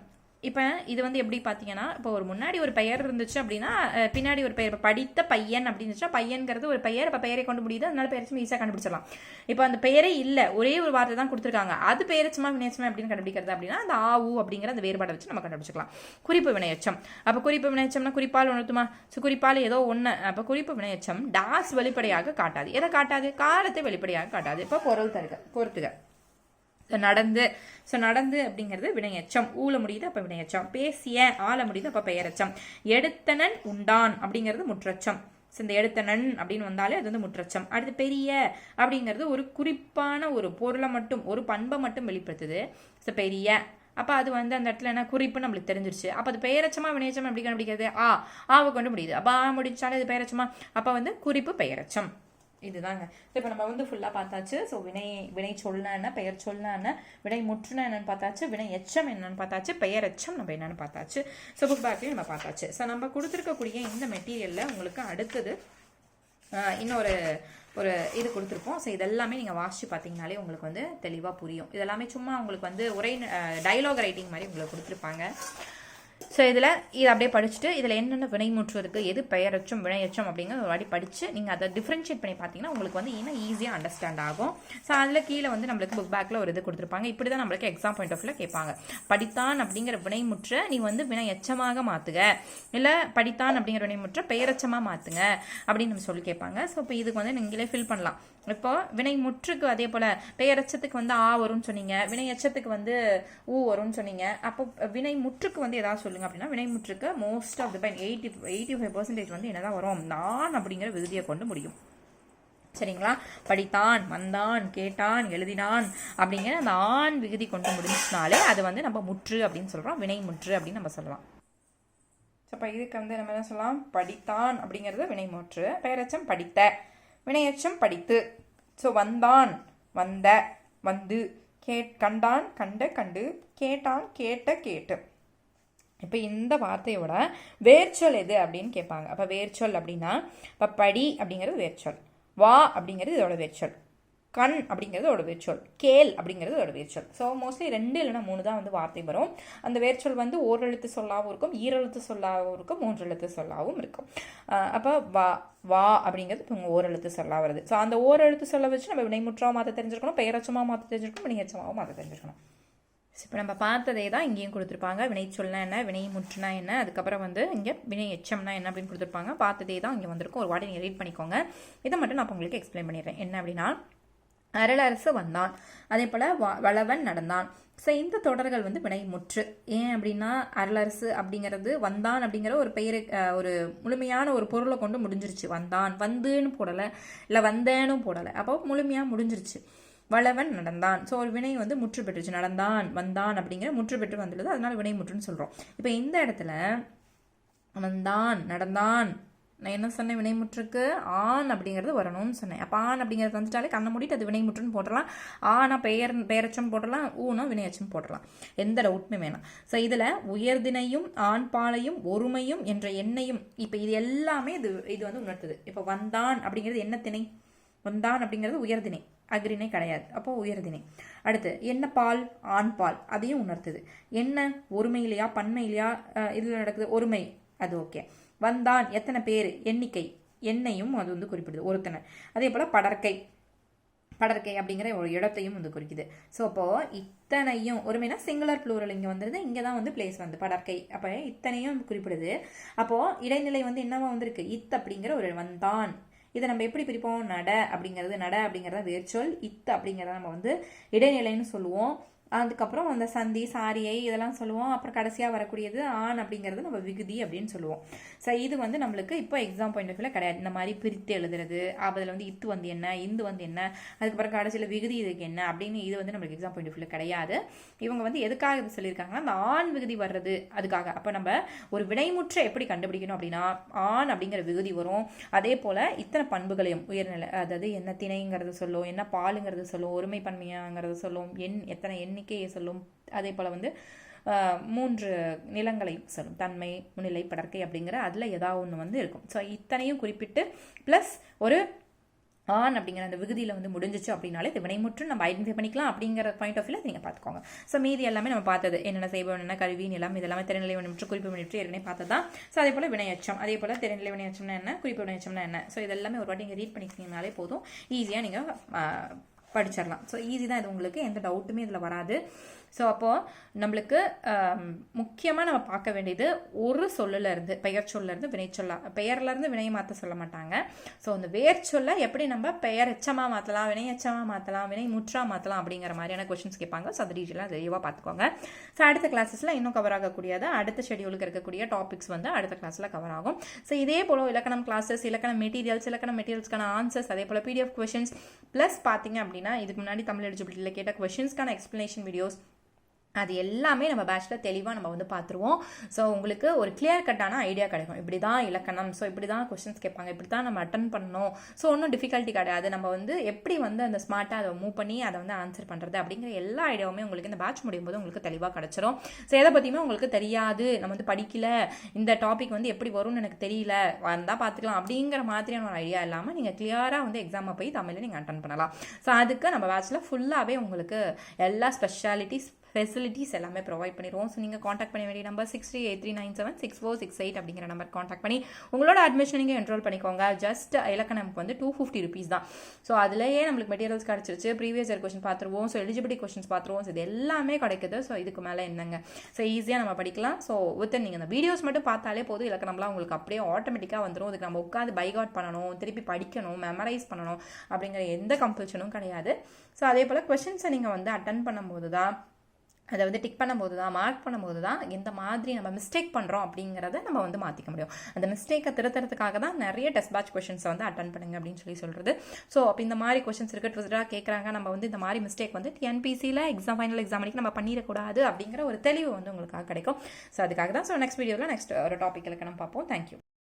இப்போ இது வந்து எப்படி பார்த்தீங்கன்னா, இப்போ ஒரு முன்னாடி ஒரு பெயர் இருந்துச்சு அப்படின்னா பின்னாடி ஒரு பெயர். இப்போ படித்த பையன் அப்படின்னு இருந்துச்சுன்னா பையன்கிறது ஒரு பெயர். இப்போ பெயரை கொண்டு முடியுது. அதனால பெயரச்சம் ஈஸியாக கண்டுபிடிச்சிடலாம். இப்போ அந்த பெயரே இல்லை, ஒரே ஒரு வார்த்தை தான் கொடுத்துருக்காங்க. அது பெயரச்சமா வினையச்சமா அப்படின்னு கண்டுபிடிக்கிறது அப்படின்னா அந்த ஆ ஊ அப்படிங்கிற அந்த வேறுபாடை வச்சு நம்ம கண்டுபிடிச்சிக்கலாம். குறிப்பு வினையச்சம். அப்போ குறிப்பு வினையச்சம்னா குறிப்பால் உணர்த்துமா? ஸோ குறிப்பால் ஏதோ ஒன்று. அப்போ குறிப்பு வினையச்சம் டாஸ் வெளிப்படையாக காட்டாது. எதை காட்டாது? காலத்தை வெளிப்படையாக காட்டாது. இப்போ பொருள் தருக பொறுத்துக. நடந்து. ஸோ நடந்து அப்படிங்கிறது வினையச்சம். ஊல முடியுது. அப்போ வினையச்சம். பேசிய ஆள முடியுது. அப்போ பெயரச்சம். எடுத்தனன் உண்டான் அப்படிங்கிறது முற்றச்சம். ஸோ இந்த எடுத்தனன் அப்படின்னு வந்தாலே அது வந்து முற்றச்சம். அடுத்து பெரிய அப்படிங்கிறது ஒரு குறிப்பான ஒரு பொருளை மட்டும் ஒரு பண்பை மட்டும் வெளிப்படுத்துது. ஸோ பெரிய. அப்போ அது வந்து அந்த இடத்துல என்ன குறிப்பு நம்மளுக்கு தெரிஞ்சிருச்சு. அப்போ அது பெயரச்சமா வினையச்சம் எப்படி கண்டுபிடிக்கிறது? ஆவை கொண்டு முடியுது. அப்போ ஆ முடிச்சாலே அது பெயரச்சமா? அப்போ வந்து குறிப்பு பெயரச்சம். இதுதாங்க. இப்போ நம்ம வந்து ஃபுல்லாக பார்த்தாச்சு. ஸோ வினை சொல்னா என்ன, பெயர் சொல்னா என்ன, வினை முற்றுனா என்னன்னு பார்த்தாச்சு, வினை எச்சம் என்னன்னு பார்த்தாச்சு, பெயர் எச்சம் நம்ம என்னன்னு பார்த்தாச்சு. ஸோ புக் பேக்லேயும் நம்ம பார்த்தாச்சு. ஸோ நம்ம கொடுத்துருக்கக்கூடிய இந்த மெட்டீரியலில் உங்களுக்கு அடுத்தது இன்னொரு இது கொடுத்துருப்போம். ஸோ இதெல்லாமே நீங்கள் வாசித்து பார்த்தீங்கனாலே உங்களுக்கு வந்து தெளிவாக புரியும். இதெல்லாமே சும்மா உங்களுக்கு வந்து ஒரே டைலாக் ரைட்டிங் மாதிரி உங்களுக்கு கொடுத்துருப்பாங்க. ஸோ இதில் இதை அப்படியே படிச்சுட்டு இதில் என்னென்ன வினைமுற்று இருக்குது, எது பெயரச்சம் வினையச்சம் அப்படிங்கிறது ஒரு வாட்டி படித்து நீங்கள் அதை டிஃப்ரென்ஷியேட் பண்ணி பார்த்தீங்கன்னா உங்களுக்கு வந்து இன்னும் ஈஸியாக அண்டர்ஸ்டாண்ட் ஆகும். ஸோ அதில் கீழே வந்து நம்மளுக்கு புக் பேக்கில் ஒரு இது கொடுத்துருப்பாங்க. இப்படி தான் நம்மளுக்கு எக்ஸாம் பாயிண்ட் ஆஃப் வியூவில் கேட்பாங்க. படித்தான் அப்படிங்கிற வினைமுற்றை நீ வந்து வினையச்சமாக மாற்றுக, இல்லை படித்தான் அப்படிங்கிற வினைமுற்றை பெயரச்சமாக மாற்றுங்க அப்படின்னு நம்ம சொல்லி கேட்பாங்க. ஸோ இப்போ இதுக்கு வந்து நீங்களே ஃபில் பண்ணலாம். இப்போ வினைமுற்றுக்கு அதே போல் பெயரச்சத்துக்கு வந்து ஆ வரும்னு சொன்னீங்க, வினையச்சத்துக்கு வந்து ஊ வரும்னு சொன்னீங்க. அப்போ வினைமுற்றுக்கு வந்து ஏதாவது சொல்லுங்க அப்படின்னா வினைமுற்றுக்கு மோஸ்ட் ஆஃப் த 85% வந்து என்னதான் வரும்? நான் அப்படிங்கிற விகுதியை கொண்டு முடியும். சரிங்களா? படித்தான், வந்தான், கேட்டான், எழுதினான் அப்படிங்கிற அந்த ஆண் விகுதி கொண்டு முடிஞ்சுனாலே அது வந்து நம்ம முற்று அப்படின்னு சொல்றோம், வினைமுற்று அப்படின்னு நம்ம சொல்லலாம். இப்போ இதுக்கு வந்து நம்ம என்ன சொல்லலாம்? படித்தான் அப்படிங்கிறது வினைமுற்று, பெயரச்சம் படித்த, வினையச்சம் படித்து. ஸோ வந்தான், வந்த, வந்து, கண்டான், கண்ட, கண்டு, கேட்டான், கேட்ட, கேட்டு. இப்போ இந்த வார்த்தையோட வேர்ச்சொல் எது அப்படின்னு கேட்பாங்க. அப்போ வேர்ச்சொல் அப்படின்னா இப்போ படி அப்படிங்கிறது வேர்ச்சொல், வா அப்படிங்கிறது இதோட வேர்ச்சொல், கண் அப்படிங்கிறது அதோட வேர்ச்சொல், கேள் அப்படிங்கிறது அதோட வேர்ச்சொல். ஸோ மோஸ்ட்லி 2 இல்லைன்னா 3 தான் வந்து வார்த்தை வரும். அந்த வேர்ச்சொல் வந்து ஓரெழுத்து சொல்லாகவும் இருக்கும், ஈரெழுத்து சொல்லாகவும் இருக்கும், 3 எழுத்து சொல்லாகவும் இருக்கும். அப்போ வா அப்படிங்கிறது இப்போ ஓரெழுத்து சொல்லா வருது. ஸோ அந்த ஓரெழுத்து சொல்ல வச்சு நம்ம வினைமுற்றாக மாற்ற தெரிஞ்சிருக்கணும், பெயரச்சமாக மாற்ற தெரிஞ்சிருக்கணும், வினையச்சமாகவும் மாற்ற தெரிஞ்சிருக்கணும். இப்போ நம்ம பார்த்ததே தான் இங்கேயும் கொடுத்துருப்பாங்க. வினை சொல்னா என்ன, வினை முற்றுனா என்ன, அதுக்கப்புறம் வந்து இங்கே வினை எச்சம்னா என்ன அப்படின்னு கொடுத்துருப்பாங்க. பார்த்ததே தான் இங்கே வந்திருக்கும். ஒரு வாட்டி நீங்கள் ரீட் பண்ணிக்கோங்க. இதை மட்டும் நான் உங்களுக்கு எக்ஸ்பிளைன் பண்ணிடுறேன். என்ன அப்படின்னா அரளரசு வந்தான், அதே போல் வளவன் நடந்தான். ஸோ இந்த தொடர்கள் வந்து வினைமுற்று. ஏன் அப்படின்னா அரளரசு அப்படிங்கிறது வந்தான் அப்படிங்கிற ஒரு பெயரை ஒரு முழுமையான ஒரு பொருளை கொண்டு முடிஞ்சிருச்சு. வந்தான் வந்துன்னு போடலை, இல்லை வந்தேன்னு போடலை, அப்போ முழுமையாக முடிஞ்சிருச்சு. வளவன் நடந்தான். ஸோ ஒரு வினை வந்து முற்று பெற்றுச்சு. நடந்தான் வந்தான் அப்படிங்கிற முற்று பெற்று வந்துடுது, அதனால வினை முற்றுன்னு சொல்கிறோம். இப்போ இந்த இடத்துல வந்தான் நடந்தான் நான் என்ன சொன்னேன், வினைமுற்றுக்கு ஆண் அப்படிங்கிறது வரணும்னு சொன்னேன். அப்போ ஆண் அப்படிங்கிறது வந்துட்டாலே கண்ணை மூடிட்டு அது வினைமுற்றுன்னு போடலாம். ஆனா பெயரச்சம் போடலாம், ஊனா வினையச்சம் போடலாம், எந்த டவுட்டுமே வேணாம். ஸோ இதில் உயர்தினையும் ஆண் பாலையும் ஒருமையும் என்ற எண்ணையும் இப்போ இது எல்லாமே இது வந்து உணர்த்துது. இப்போ வந்தான் அப்படிங்கிறது என்ன திணை, வந்தான் அப்படிங்கிறது உயர்திணை, அக்ரிணை கிடையாது, அப்போ உயர்திணை. அடுத்து என்ன பால், ஆண் பால், அதையும் உணர்த்துது. என்ன ஒருமை இல்லையா பன்மை இல்லையா, இதில் நடக்குது ஒருமை, அது ஓகே. வந்தான் எத்தனை பேர், எண்ணிக்கை, எண்ணையும் அது வந்து குறிப்பிடுது, ஒருத்தனை. அதே போல் படற்கை, படற்கை அப்படிங்கிற ஒரு இடத்தையும் வந்து குறிக்குது. ஸோ அப்போது இத்தனையும் ஒருமைனா சிங்குலர் ப்ளூரல் இங்கே வந்துடுது, இங்கே தான் வந்து பிளேஸ் வந்து படற்கை, அப்போ இத்தனையும் குறிப்பிடுது. அப்போது இடைநிலை வந்து என்னவா வந்திருக்கு, இத் அப்படிங்கிற ஒரு வந்தான். இதை நம்ம எப்படி பிரிப்போம், நட அப்படிங்கிறத வேர்ச்சொல், இத் அப்படிங்கிறத நம்ம வந்து இடைநிலைன்னு சொல்லுவோம். அதுக்கப்புறம் அந்த சந்தி சாரியை இதெல்லாம் சொல்லுவோம். அப்புறம் கடைசியாக வரக்கூடியது ஆண் அப்படிங்கிறது நம்ம விகுதி அப்படின்னு சொல்லுவோம். ஸோ இது வந்து நம்மளுக்கு இப்போ எக்ஸாம் பாயிண்ட் ஆஃப் வியூவில் கிடையாது. இந்த மாதிரி பிரித்து எழுதுறது, அதில் வந்து இத்து வந்து என்ன, இந்து வந்து என்ன, அதுக்கப்புறம் கடைசியில் விகுதி இதுக்கு என்ன அப்படின்னு இது வந்து நம்மளுக்கு எக்ஸாம் பாயிண்ட் ஆஃப் வியூவில் கிடையாது. இவங்க வந்து எதுக்காக இது சொல்லியிருக்காங்கன்னா அந்த ஆண் விகுதி வர்றது அதுக்காக. அப்போ நம்ம ஒரு வினைமுற்றை எப்படி கண்டுபிடிக்கணும் அப்படின்னா ஆண் அப்படிங்கிற விகுதி வரும். அதே போல் இத்தனை பண்புகளையும் உயர்நிலை, அதாவது என்ன திணைங்கிறது சொல்லும், என்ன பாலுங்கிறது சொல்லும், ஒருமை பன்மையாங்கிறது சொல்லும், எத்தனை எண்ணிக்கையை சொல்லும், அதே போல் வந்து 3 நிலங்களை சொல்லும், தன்மை முன்னிலை படற்கை அப்படிங்கிற அதில் ஏதாவது ஒன்று வந்து இருக்கும். ஸோ இத்தனையும் குறிப்பிட்டு ப்ளஸ் ஒரு ஆண் அப்படிங்கிற அந்த விகுதியில் வந்து முடிஞ்சிச்சு அப்படின்னாலே இது வினைமுற்று நம்ம ஐடென்டிஃபை பண்ணிக்கலாம் அப்படிங்கிற பாயிண்ட் ஆஃப் வியூவில் நீங்கள் பார்த்துக்கோங்க. ஸோ மீதி எல்லாமே நம்ம பார்த்தது என்னென்ன செய்வோம், என்ன கல்வி நிலம், இதெல்லாமே திறநிலை வினைமுற்று குறிப்பு வினைமுற்று ஏற்கனவே பார்த்ததான். ஸோ அதே போல் வினையச்சம், அதே போல் திறநிலை வினையச்சம்னா என்ன, குறிப்பு வினையச்சம்னா என்ன, ஸோ இதெல்லாமே ஒரு வாட்டி நீங்கள் ரீட் பண்ணிக்கிட்டீங்கனாலே போதும், ஈஸியாக நீங்கள் படிச்சிடலாம். ஸோ ஈஸி தான் இது, உங்களுக்கு எந்த டவுட்டுமே இதில் வராது. ஸோ அப்போது நம்மளுக்கு முக்கியமாக நம்ம பார்க்க வேண்டியது ஒரு சொல்லிலேருந்து பெயர் சொல்லேருந்து வினைச்சொல்லா, பெயர்லேருந்து வினையை மாற்ற சொல்ல மாட்டாங்க. ஸோ அந்த வேர் சொல்ல எப்படி நம்ம பெயர் எச்சமாக மாற்றலாம், வினை எச்சமாக மாற்றலாம், வினை முற்றா மாற்றலாம் அப்படிங்கிற மாதிரியான கொஷின்ஸ் கேட்பாங்க. ஸோ அதை டீட்டெயிலாக தெளிவாக பார்த்துக்கோங்க. ஸோ அடுத்த கிளாஸஸில் இன்னும் கவர் ஆகக்கூடியது அடுத்த ஷெடியூலுக்கு இருக்கக்கூடிய டாபிக்ஸ் வந்து அடுத்த கிளாஸில் கவர் ஆகும். ஸோ இதே போல் இலக்கணம் கிளாஸஸ், இலக்கணம் மெட்டீரியல்ஸ்க்கான ஆன்சர்ஸ், அதே போல் PDF கொஷின்ஸ் ப்ளஸ் பார்த்தீங்க அப்படின்னா இதுக்கு முன்னாடி தமிழ் எலிஜிபிலிட்டியில் கேட்ட கொஷின்ஸ்க்கான எக்ஸ்ப்ளனேஷன் வீடியோஸ் அது எல்லாமே நம்ம பேட்சில் தெளிவாக நம்ம வந்து பார்த்துருவோம். ஸோ உங்களுக்கு ஒரு கிளியர் கட்டான ஐடியா கிடைக்கும், இப்படி தான் இலக்கணம், ஸோ இப்படி தான் கொஸ்டின்ஸ் கேட்பாங்க, இப்படி தான் நம்ம அட்டன் பண்ணணும். ஸோ ஒன்றும் டிஃபிகல்ட்டி கிடையாது, நம்ம வந்து எப்படி வந்து அந்த ஸ்மார்ட்டாக அதை மூவ் பண்ணி அதை வந்து ஆன்சர் பண்ணுறது அப்படிங்கிற எல்லா ஐடியாவுமே உங்களுக்கு இந்த பேட்ச் முடியும் போது உங்களுக்கு தெளிவாக கிடச்சிரும். ஸோ எதை பற்றியுமே உங்களுக்கு தெரியாது, நம்ம வந்து படிக்கல, இந்த டாபிக் வந்து எப்படி வரும்னு எனக்கு தெரியல, வந்தால் பார்த்துக்கலாம் அப்படிங்கிற மாதிரியான ஒரு ஐடியா இல்லாமல் நீங்கள் கிளியராக வந்து எக்ஸாமை போய் தமிழில் நீங்கள் அட்டன் பண்ணலாம். ஸோ அதுக்கு நம்ம பேட்சில் ஃபுல்லாகவே உங்களுக்கு எல்லா ஸ்பெஷாலிட்டிஸ் ஃபெசிலிட்டிஸ் எல்லாமே ப்ரொவைட் பண்ணிடுவோம். ஸோ நீங்கள் காண்டாக்ட் பண்ண வேண்டிய நம்பர் 6383976468 அப்படிங்கிற நம்பர் காண்டாக்ட் பண்ணி உங்களோட அட்மிஷன் நீங்கள் என்ரோல் பண்ணிக்கோங்க. ஜஸ்ட் இலக்கணம்க்கு வந்து 250 rupees தான். ஸோ அதிலேயே நம்மளுக்கு மெட்டீரியல்ஸ் கிடச்சிருச்சு, ப்ரீவியஸ் இயர் கொஸ்டின் பார்த்துருவோம், ஸோ எலிஜிபிலிட்டி கொஸ்டின்ஸ் பார்த்துருவோம், ஸோ இது எல்லாமே கிடைக்குது. ஸோ இதுக்கு மேலே என்னங்க, ஸோ ஈஸியாக நம்ம படிக்கலாம். ஸோ வித்தின் நீங்கள் இந்த வீடியோஸ் மட்டும் பார்த்தாலே போதும், இலக்கணம்லாம் உங்களுக்கு அப்படியே ஆட்டோமேட்டிக்காக வந்துடும். அதுக்கு நம்ம உட்காந்து பைகாட் பண்ணணும், திருப்பி படிக்கணும், மெமரைஸ் பண்ணணும் அப்படிங்கிற எந்த கம்பல்ஷனும் கிடையாது. ஸோ அதே போல் கொஸ்டின்ஸை நீங்கள் வந்து அட்டன் பண்ணும்போது தான், அதை வந்து டிக் பண்ணும்போது தான், மார்க் பண்ணும்போது தான் எந்த மாதிரி நம்ம மிஸ்டேக் பண்ணுறோம் அப்படிங்கிறத நம்ம வந்து மாற்றிக்க முடியும். அந்த மிஸ்டேக்கை திருத்துறதுக்காக தான் நிறைய டெஸ்ட் பேட்ச் கொஷின்ஸை வந்து அட்டன் பண்ணுங்க அப்படின்னு சொல்கிறது. ஸோ அப்போ இந்த மாதிரி கொஷின்ஸ் இருக்குது, ட்விஸ்டாக கேட்குறாங்க, நம்ம வந்து இந்த மாதிரி மிஸ்டேக் வந்து TNPSCயில் ஃபைனல் எக்ஸாம் அன்றைக்கி நம்ம பண்ணிடக்கூடாது அப்படிங்கிற ஒரு தெளிவு வந்து உங்களுக்காக கிடைக்கும். ஸோ அதுக்காக தான். ஸோ நெக்ஸ்ட் வீடியோவில் நெக்ஸ்ட் ஒரு டாபிக் இலக்கணம் பார்ப்போம். தேங்க்யூ.